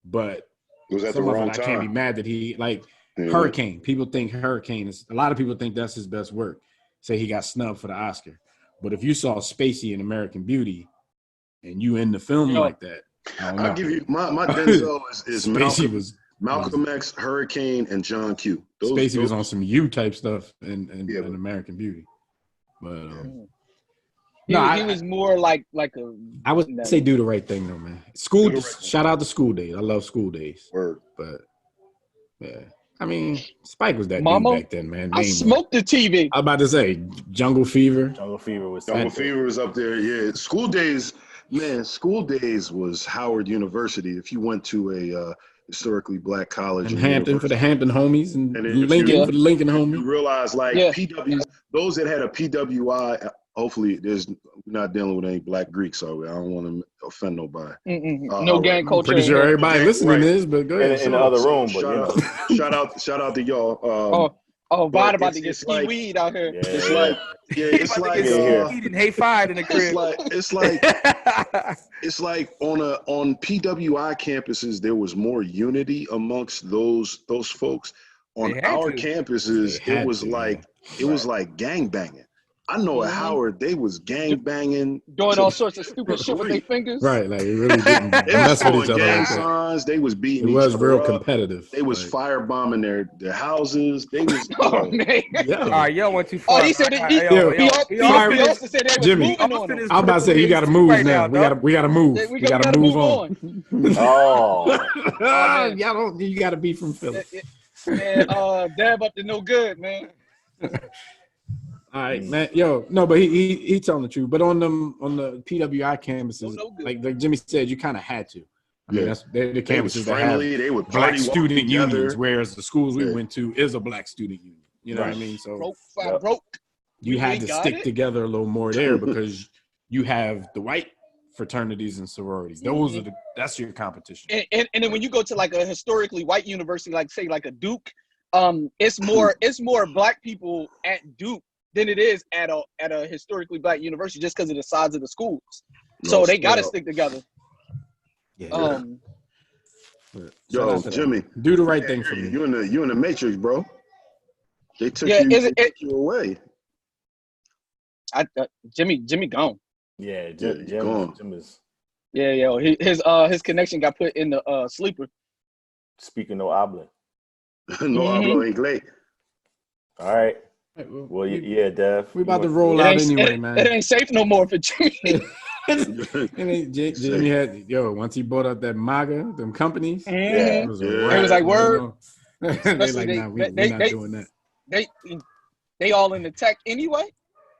but
it was at the wrong time.
I can't be mad that he Hurricane. People think Hurricane is. A lot of people think that's his best work. Say he got snubbed for the Oscar, but if you saw Spacey in American Beauty, and you in the film like that,
I'll give you my Denzel is Malcolm X, Hurricane, and John Q.
Spacey was on some U type stuff in American Beauty, but.
He was more like a.
I would say Do the Right Thing though, man. Shout out to School Days. I love School Days.
Word.
But yeah, Spike was that dude back then, man.
I smoked the TV.
I was about to say Jungle Fever.
Jungle Fever was
up there. Yeah, School Days. Man, School Days was Howard University. If you went to a historically black college
in Hampton for the Hampton homies and Lincoln for the Lincoln homies,
you realize PW, those that had a PWI. Hopefully, we're not dealing with any black Greeks, so I don't want to offend nobody.
No gang culture.
Pretty sure everybody listening to this, but go ahead.
In the other room, but
shout out to y'all.
Vaughn about to get ski weed out here.
Yeah.
It's like
eating hay-five in the crib.
It's like on PWI campuses there was more unity amongst those folks. On our campuses, it was like gangbanging. I know at Howard they was gang banging,
doing all sorts of stupid shit with their fingers.
Right, like it really didn't mess with each other.
Gang signs, they was beating.
It was real competitive.
They was firebombing their houses. They was.
Oh man!
Yeah. All right, y'all went too far.
Oh, he said he also said they was
Jimmy,
moving on.
I'm about to say you got to move now. We got to move. We got to move on.
Oh,
you got to be from Philly.
Man, dab up to no good, man.
All right, man. But he telling the truth. But on the PWI campuses, like Jimmy said, you kind of had to. They're the campuses that have black student unions, whereas the schools we went to is a black student union. You know what I mean? So
broke.
You had to stick together a little more there because you have the white fraternities and sororities. That's your competition.
And then when you go to like a historically white university, like say like a Duke, it's more black people at Duke than it is at a historically black university, just because of the size of the schools. So they got to stick together.
Yeah.
Yo, Jimmy,
do the right thing for me.
You in the Matrix, bro. They took you away.
Jimmy gone.
Yeah, Jim is.
Yeah, his connection got put in the sleeper.
Speaking no habla.
No hablo inglés.
All right. Well, yeah, Dev.
We about to roll out anyway, man.
It ain't safe no more for Jimmy.
Jimmy had once he bought up that MAGA, them companies.
Mm-hmm.
It was
like word.
They like, nah, we're not doing that.
They all in the tech anyway.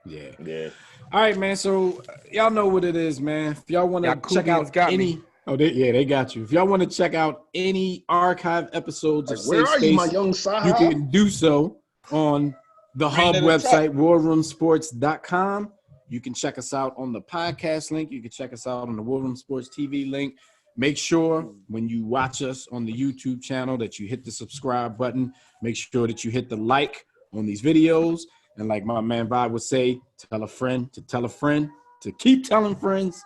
Yeah. All right, man. So y'all know what it is, man. If y'all want to check out any, they got you. If y'all want to check out any archive episodes of Safe Space,
my young Saha?
You can do so on the Hub website, warroomsports.com. You can check us out on the podcast link. You can check us out on the War Room Sports TV link. Make sure when you watch us on the YouTube channel that you hit the subscribe button. Make sure that you hit the like on these videos. And like my man Bob would say, tell a friend to tell a friend to keep telling friends.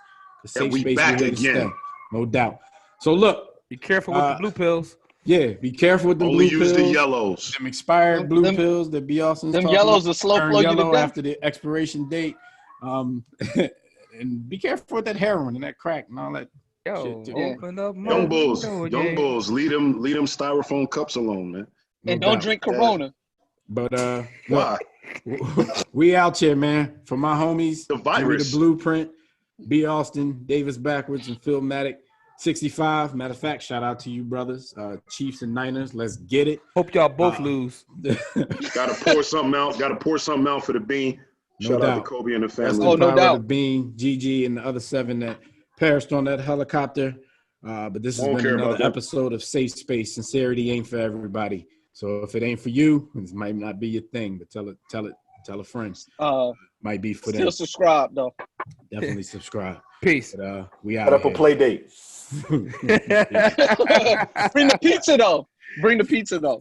And we back again.
No doubt. So look.
Be careful with the blue pills.
Yeah, be careful with the blue pills.
Only use the yellows.
Them expired blue pills that be awesome.
Them yellows will slow flow you to death
after the expiration date. And be careful with that heroin and that crack and all that.
Open up
young bulls, leave them styrofoam cups alone, man.
And don't drink Corona.
But why? We out here, man. For my homies,
the virus,
the Blueprint, B. Austin, Davis Backwards, and Phil Matic. 65. Matter of fact, shout out to you, brothers. Chiefs and Niners. Let's get it.
Hope y'all both lose.
Gotta pour something out for the Bean. Shout out to Kobe and the family.
No doubt. The Bean, GG, and the other 7 that perished on that helicopter. But this has been another episode of Safe Space. Sincerity ain't for everybody. So if it ain't for you, this might not be your thing. But tell a friend. Might be for them.
Still subscribe though.
Definitely subscribe.
Peace.
But, we out.
Set up a play date.
Bring the pizza though.